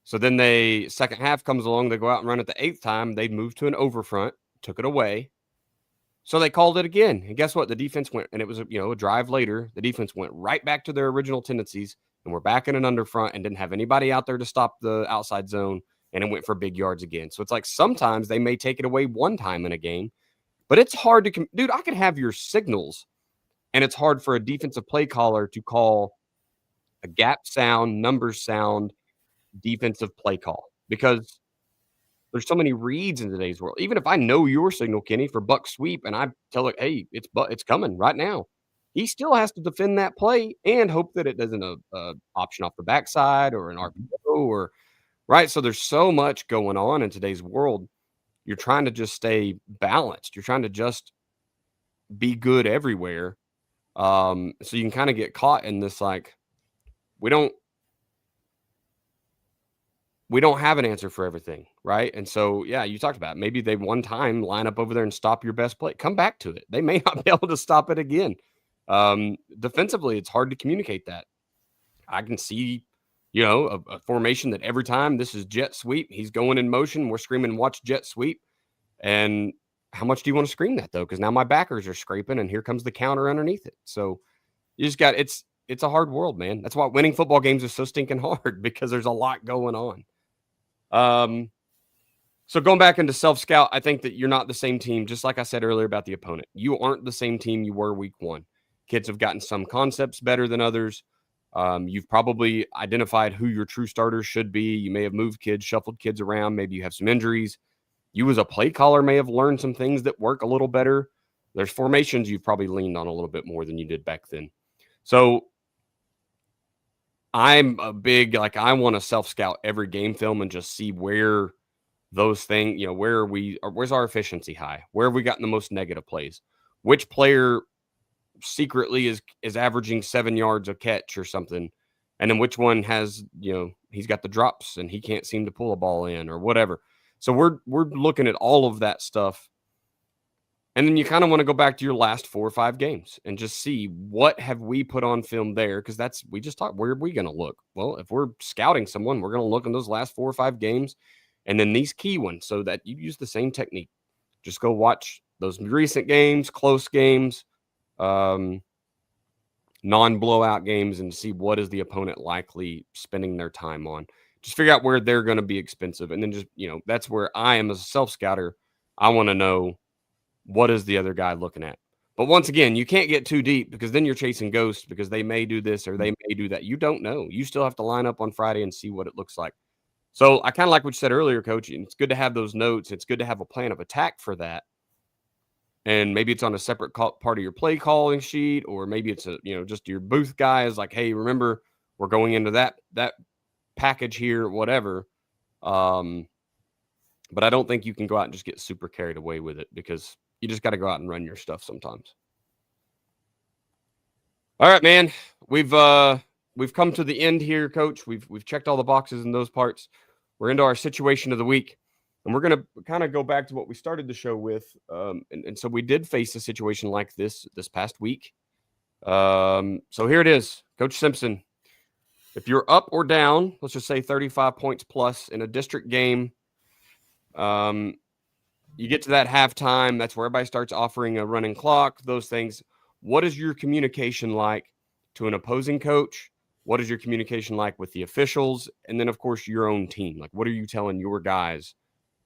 So then second half comes along. They go out and run it the 8th time. They moved to an over front, took it away. So they called it again. And guess what? The defense went, and it was a drive later. The defense went right back to their original tendencies, and we're back in an under front and didn't have anybody out there to stop the outside zone, and it went for big yards again. So it's like sometimes they may take it away one time in a game, but it's hard to dude, I could have your signals, and it's hard for a defensive play caller to call a gap sound, numbers sound defensive play call because there's so many reads in today's world. Even if I know your signal, Kenny, for buck sweep, and I tell it, hey, it's coming right now, he still has to defend that play and hope that it doesn't option off the backside or an RPO or right? So there's so much going on in today's world. You're trying to just stay balanced. You're trying to just be good everywhere. So you can kind of get caught in this, like, we don't have an answer for everything, right? And so, yeah, you talked about it. Maybe they one time line up over there and stop your best play. Come back to it. They may not be able to stop it again. Defensively, it's hard to communicate that. I can see, a formation that every time this is jet sweep, he's going in motion. We're screaming, watch jet sweep. And how much do you want to scream that, though? Because now my backers are scraping and here comes the counter underneath it. So you just got, it's a hard world, man. That's why winning football games is so stinking hard, because there's a lot going on. So going back into self-scout, I think that you're not the same team, just like I said earlier about the opponent. You aren't the same team you were week one. Kids have gotten some concepts better than others. You've probably identified who your true starters should be. You may have moved kids, shuffled kids around. Maybe you have some injuries. You as a play caller may have learned some things that work a little better. There's formations you've probably leaned on a little bit more than you did back then. So I'm a big, I want to self-scout every game film and just see where those things, where's our efficiency high? Where have we gotten the most negative plays? Which player secretly is averaging 7 yards a catch or something? And then which one has, he's got the drops and he can't seem to pull a ball in or whatever. So we're looking at all of that stuff. And then you kind of want to go back to your last 4 or 5 games and just see what have we put on film there. Because we just talked, where are we going to look? Well, if we're scouting someone, we're going to look in those last 4 or 5 games. And then these key ones, so that you use the same technique. Just go watch those recent games, close games, non-blowout games, and see what is the opponent likely spending their time on. Just figure out where they're going to be expensive. And then just, that's where I am as a self-scouter. I want to know, what is the other guy looking at? But once again, you can't get too deep, because then you're chasing ghosts, because they may do this or they may do that. You don't know. You still have to line up on Friday and see what it looks like. So I kind of like what you said earlier, Coach. It's good to have those notes. It's good to have a plan of attack for that. And maybe it's on a separate part of your play calling sheet, or maybe it's just your booth guy is like, hey, remember, we're going into that package here, whatever. But I don't think you can go out and just get super carried away with it, because you just got to go out and run your stuff sometimes. All right, man. We've come to the end here, Coach. We've checked all the boxes in those parts. We're into our situation of the week, and we're going to kind of go back to what we started the show with. And so we did face a situation like this past week. So here it is, Coach Simpson. If you're up or down, let's just say 35 points plus in a district game, you get to that halftime. That's where everybody starts offering a running clock, those things. What is your communication like to an opposing coach? What is your communication like with the officials? And then, of course, your own team. Like, what are you telling your guys,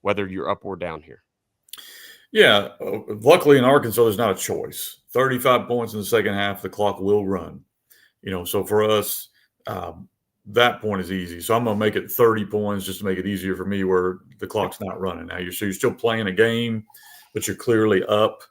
whether you're up or down here? Yeah. Luckily in Arkansas, there's not a choice. 35 points in the second half, the clock will run. So for us, that point is easy. So I'm going to make it 30 points just to make it easier for me, where the clock's not running now. You're still playing a game, but you're clearly up.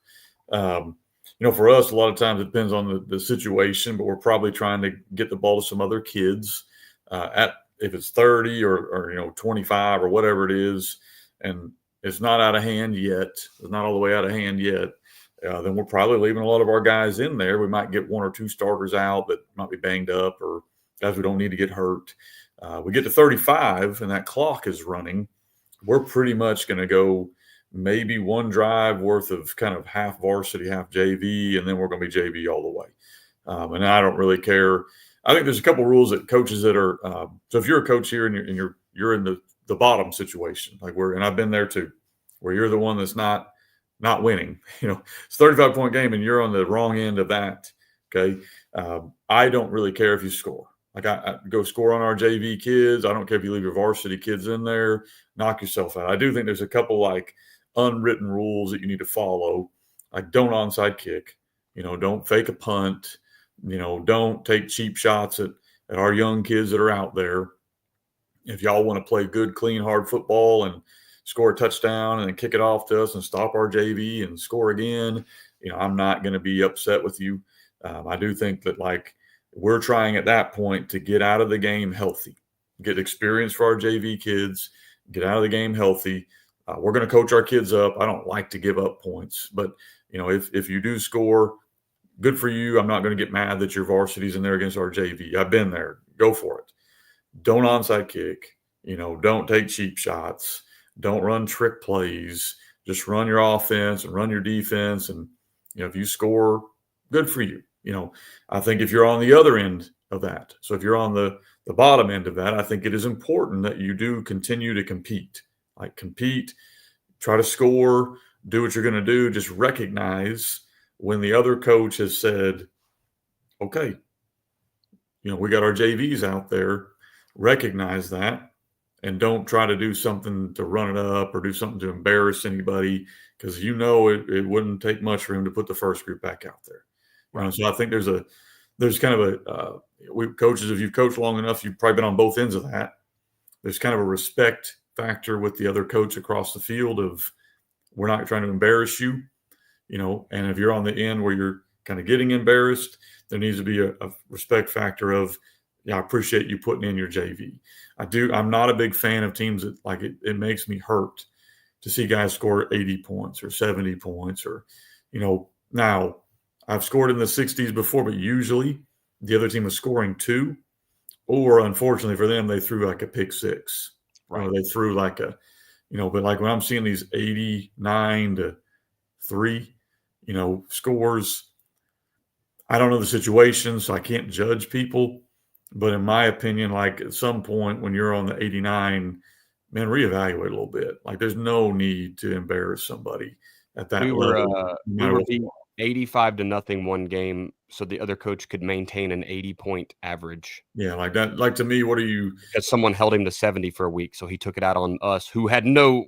For us, a lot of times it depends on the situation, but we're probably trying to get the ball to some other kids if it's 30 or 25 or whatever it is, and it's not out of hand yet. It's not all the way out of hand yet. Then we're probably leaving a lot of our guys in there. We might get 1 or 2 starters out that might be banged up, or guys we don't need to get hurt. We get to 35 and that clock is running. We're pretty much going to go maybe 1 drive worth of kind of half varsity, half JV, and then we're going to be JV all the way. And I don't really care. I think there's a couple rules that coaches that are so if you're a coach here and you're in the bottom situation, and I've been there too, where you're the one that's not winning. It's a 35-point game and you're on the wrong end of that. Okay, I don't really care if you score. I go score on our JV kids. I don't care if you leave your varsity kids in there. Knock yourself out. I do think there's a couple unwritten rules that you need to follow. Don't onside kick. Don't fake a punt. Don't take cheap shots at our young kids that are out there. If y'all want to play good, clean, hard football and score a touchdown and then kick it off to us and stop our JV and score again, I'm not going to be upset with you. I do think that we're trying at that point to get out of the game healthy. get experience for our JV kids, get out of the game healthy. We're going to coach our kids up. I don't like to give up points, but if you do score, good for you. I'm not going to get mad that your varsity's in there against our JV. I've been there. Go for it. Don't onside kick. Don't take cheap shots. Don't run trick plays. Just run your offense and run your defense. And, if you score, good for you. I think if you're on the other end of that, so if you're on the bottom end of that, I think it is important that you do continue to compete. Like compete, try to score, do what you're going to do. Just recognize when the other coach has said, okay, we got our JVs out there, recognize that, and don't try to do something to run it up or do something to embarrass anybody, because it wouldn't take much for him to put the first group back out there. Right. So I think there's kind of coaches, if you've coached long enough, you've probably been on both ends of that. There's kind of a respect factor with the other coach across the field of, we're not trying to embarrass you, and if you're on the end where you're kind of getting embarrassed, there needs to be a respect factor of, I appreciate you putting in your JV. I'm not a big fan of teams that it makes me hurt to see guys score 80 points or 70 points or, now I've scored in the 60s before, but usually the other team was scoring 2, or unfortunately for them, they threw like a pick 6. Right. They threw like but when I'm seeing these 89 to 3, scores, I don't know the situation, so I can't judge people. But in my opinion, at some point when you're on the 89, man, reevaluate a little bit. There's no need to embarrass somebody at that level. We were beat 85-0 one game, so the other coach could maintain an 80-point average. Yeah, like that. To me, what are you? Because someone held him to 70 for a week, so he took it out on us, who had no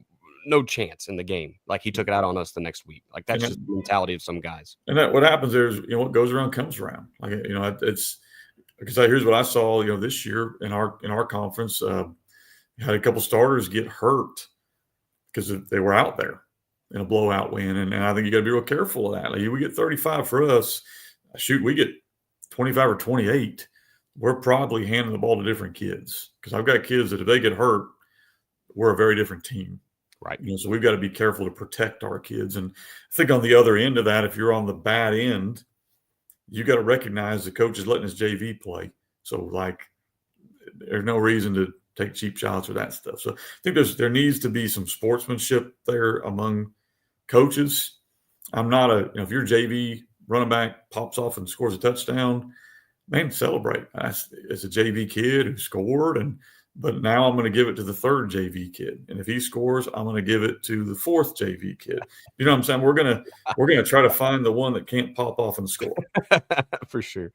chance in the game. He took it out on us the next week. That's just the mentality of some guys. And what happens there is, what goes around comes around. It's because here's what I saw. This year in our conference, had a couple starters get hurt because they were out there in a blowout win, and I think you got to be real careful of that. We get 35 for us. Shoot, we get 25 or 28. We're probably handing the ball to different kids, because I've got kids that if they get hurt, we're a very different team. Right. So we've got to be careful to protect our kids. And I think on the other end of that, if you're on the bad end, you got to recognize the coach is letting his JV play. So there's no reason to take cheap shots or that stuff. So I think there needs to be some sportsmanship there among coaches. I'm not if your JV running back pops off and scores a touchdown, man, celebrate. It's a JV kid who scored, but now I'm going to give it to the third JV kid, and if he scores, I'm going to give it to the fourth JV kid. You know what I'm saying? We're going to try to find the one that can't pop off and score. For sure.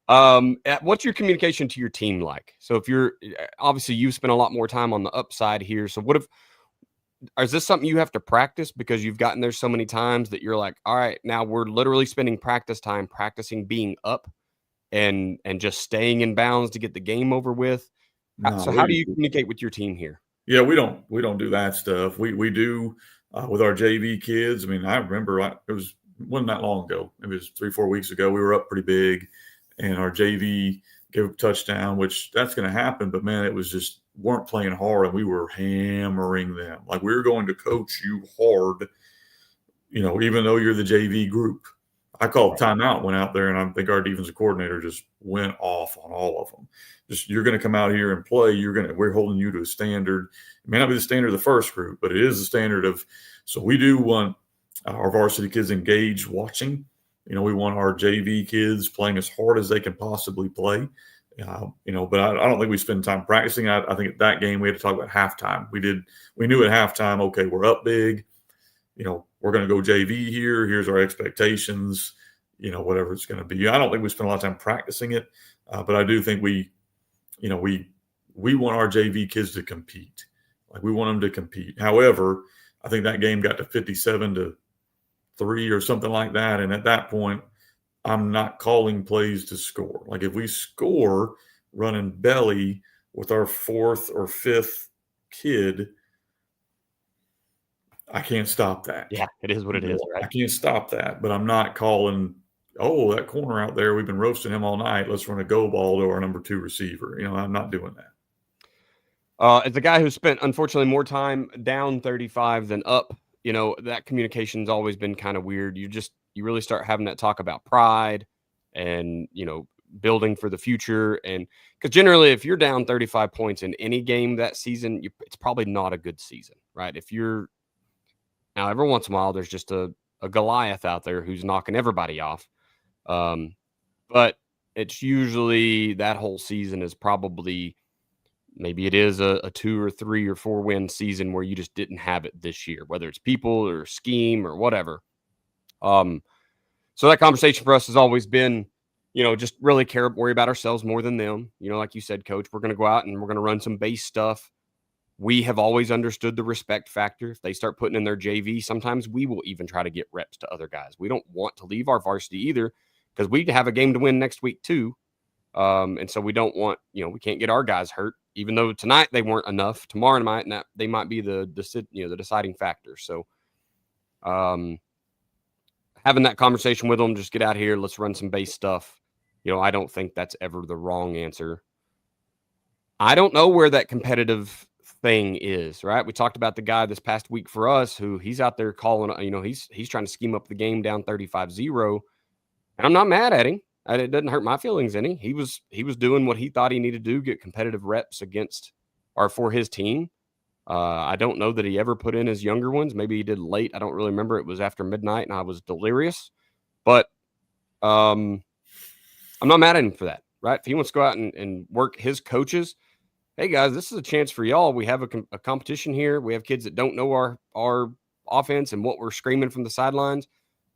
What's your communication to your team like? So if obviously you've spent a lot more time on the upside here. So is this something you have to practice because you've gotten there so many times that you're like, all right, now we're literally spending practice time practicing being up and just staying in bounds to get the game over with? So how do you communicate with your team here? Yeah, we don't do that stuff. We do with our JV kids. I mean, I remember wasn't that long ago. It was 3-4 weeks ago. We were up pretty big, and our JV gave a touchdown, which that's going to happen. But man, it was just weren't playing hard, and we were hammering them. We were going to coach you hard, even though you're the JV group. I called timeout, went out there, and I think our defensive coordinator just went off on all of them. Just, you're going to come out here and play. We're holding you to a standard. It may not be the standard of the first group, but it is the standard of. So we do want our varsity kids engaged watching. We want our JV kids playing as hard as they can possibly play. But I don't think we spend time practicing. I think at that game we had to talk about halftime. We knew at halftime, okay, we're up big. We're going to go JV here. Here's our expectations. Whatever it's going to be. I don't think we spend a lot of time practicing it, but I do think we want our JV kids to compete. We want them to compete. However, I think that game got to 57-3 or something like that, and at that point, I'm not calling plays to score. If we score running belly with our fourth or fifth kid, I can't stop that. Yeah, it is what it is, right? I can't stop that, but I'm not calling, that corner out there, we've been roasting him all night. Let's run a go ball to our number 2 receiver. I'm not doing that. As a guy who spent, unfortunately, more time down 35 than up, that communication's always been kind of weird. You really start having that talk about pride and, building for the future. And because generally, if you're down 35 points in any game that season, it's probably not a good season, right? Now, every once in a while, there's just a Goliath out there who's knocking everybody off. But it's usually that whole season is probably, maybe it is a 2 or 3 or 4 win season where you just didn't have it this year, whether it's people or scheme or whatever. So that conversation for us has always been, just really worry about ourselves more than them. Like you said, Coach, we're going to go out and we're going to run some base stuff. We have always understood the respect factor. If they start putting in their JV, sometimes we will even try to get reps to other guys. We don't want to leave our varsity either because we have a game to win next week too. And so we don't want, we can't get our guys hurt, even though tonight they weren't enough. Tomorrow night, they might be the deciding factor. So having that conversation with them, just get out here, let's run some base stuff. I don't think that's ever the wrong answer. I don't know where that competitive thing is, right? We talked about the guy this past week for us who he's out there calling, he's trying to scheme up the game down 35-0. And I'm not mad at him. It doesn't hurt my feelings any. He was doing what he thought he needed to do, get competitive reps against or for his team. I don't know that he ever put in his younger ones. Maybe he did late. I don't really remember. It was after midnight and I was delirious. But I'm not mad at him for that, right? If he wants to go out and work his coaches, hey, guys, this is a chance for y'all. We have a competition here. We have kids that don't know our offense and what we're screaming from the sidelines.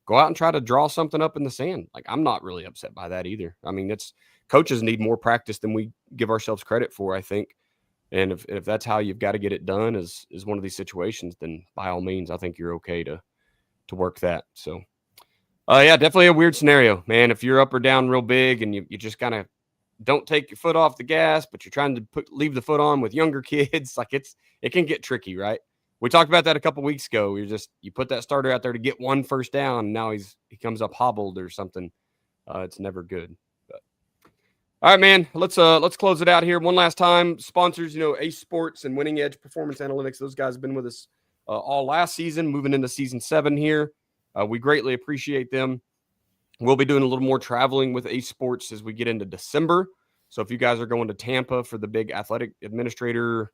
Go out and try to draw something up in the sand. Like, I'm not really upset by that either. I mean, coaches need more practice than we give ourselves credit for, I think. And if that's how you've got to get it done is one of these situations, then by all means, I think you're okay to work that. So, yeah, definitely a weird scenario, man. If you're up or down real big and you just kind of don't take your foot off the gas, but you're trying to leave the foot on with younger kids, like it can get tricky, right? We talked about that a couple weeks ago. You put that starter out there to get one first down, and now he comes up hobbled or something. It's never good. But all right, man. Let's close it out here one last time. Sponsors, Ace Sports and Winning Edge Performance Analytics. Those guys have been with us all last season, moving into season 7 here. We greatly appreciate them. We'll be doing a little more traveling with Ace Sports as we get into December. So if you guys are going to Tampa for the big athletic administrator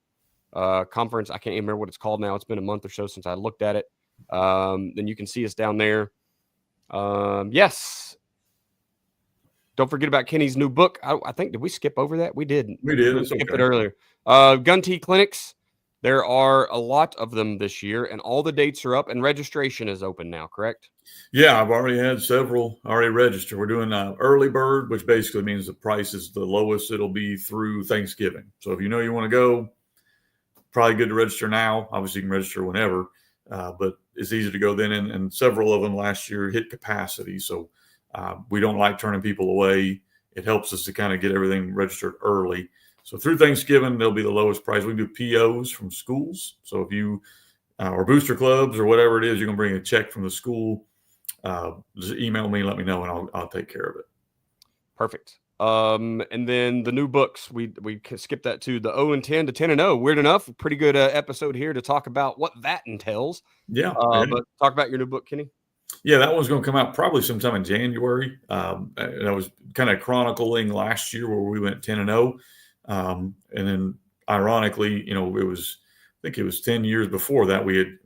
conference, I can't even remember what it's called now. It's been a month or so since I looked at it. Then you can see us down there. Yes. Don't forget about Kenny's new book. I think, did we skip over that? We did. We did. We skipped it earlier. Gun Tea clinics. There are a lot of them this year, and all the dates are up, and registration is open now, correct? Yeah, I've already had several already registered. We're doing early bird, which basically means the price is the lowest it'll be through Thanksgiving. So if you want to go, probably good to register now. Obviously, you can register whenever, but it's easy to go then. And several of them last year hit capacity. So we don't like turning people away. It helps us to kind of get everything registered early. So through Thanksgiving, they'll be the lowest price. We can do POs from schools. So if you or booster clubs or whatever it is, you're going to bring a check from the school, just email me, let me know, and I'll take care of it. Perfect. And then the new books, we skipped that too. The 0-10 to 10-0. Weird enough, pretty good episode here to talk about what that entails. Yeah. But talk about your new book, Kenny. Yeah, that one's going to come out probably sometime in January. And I was kind of chronicling last year where we went 10-0. And then ironically, I think it was 10 years before that. We had,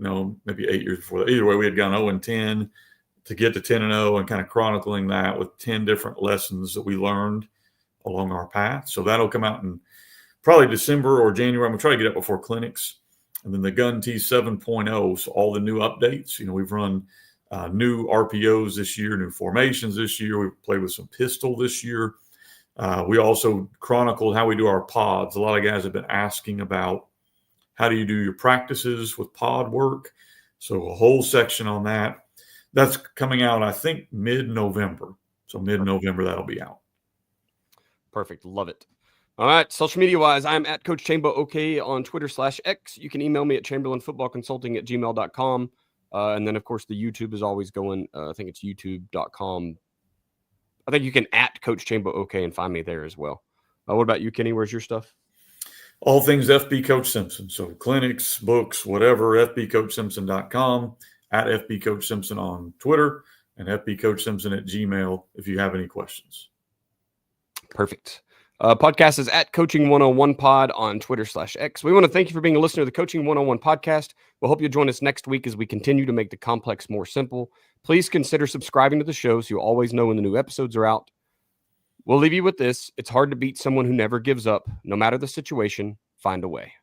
maybe 8 years before that. Either way, we had gone 0-10 to get to 10-0 and kind of chronicling that with 10 different lessons that we learned along our path. So that'll come out in probably December or January. I'm going to try to get it before clinics. And then the Gun Tea 7.0. So all the new updates, we've run new RPOs this year, new formations this year. We played with some pistol this year. We also chronicled how we do our pods. A lot of guys have been asking about how do you do your practices with pod work. So a whole section on that. That's coming out, I think, mid-November. So mid-November, that'll be out. Perfect. Love it. All right. Social media-wise, I'm at Coach Chambo OK on Twitter/X. You can email me at chamberlainfootballconsulting@gmail.com. And then, of course, the YouTube is always going. I think it's youtube.com. I think you can at Coach Chambo OK and find me there as well. What about you, Kenny? Where's your stuff? all things FB Coach Simpson. So clinics, books, whatever, FBCoachSimpson.com, at FB Coach Simpson on Twitter, and FB Coach Simpson at Gmail if you have any questions. Perfect. Podcast is at Coaching 101 Pod on Twitter/X. We want to thank you for being a listener to the Coaching 101 podcast. We'll hope you'll join us next week as we continue to make the complex more simple. Please consider subscribing to the show so you always know when the new episodes are out. We'll leave you with this. It's hard to beat someone who never gives up. No matter the situation, find a way.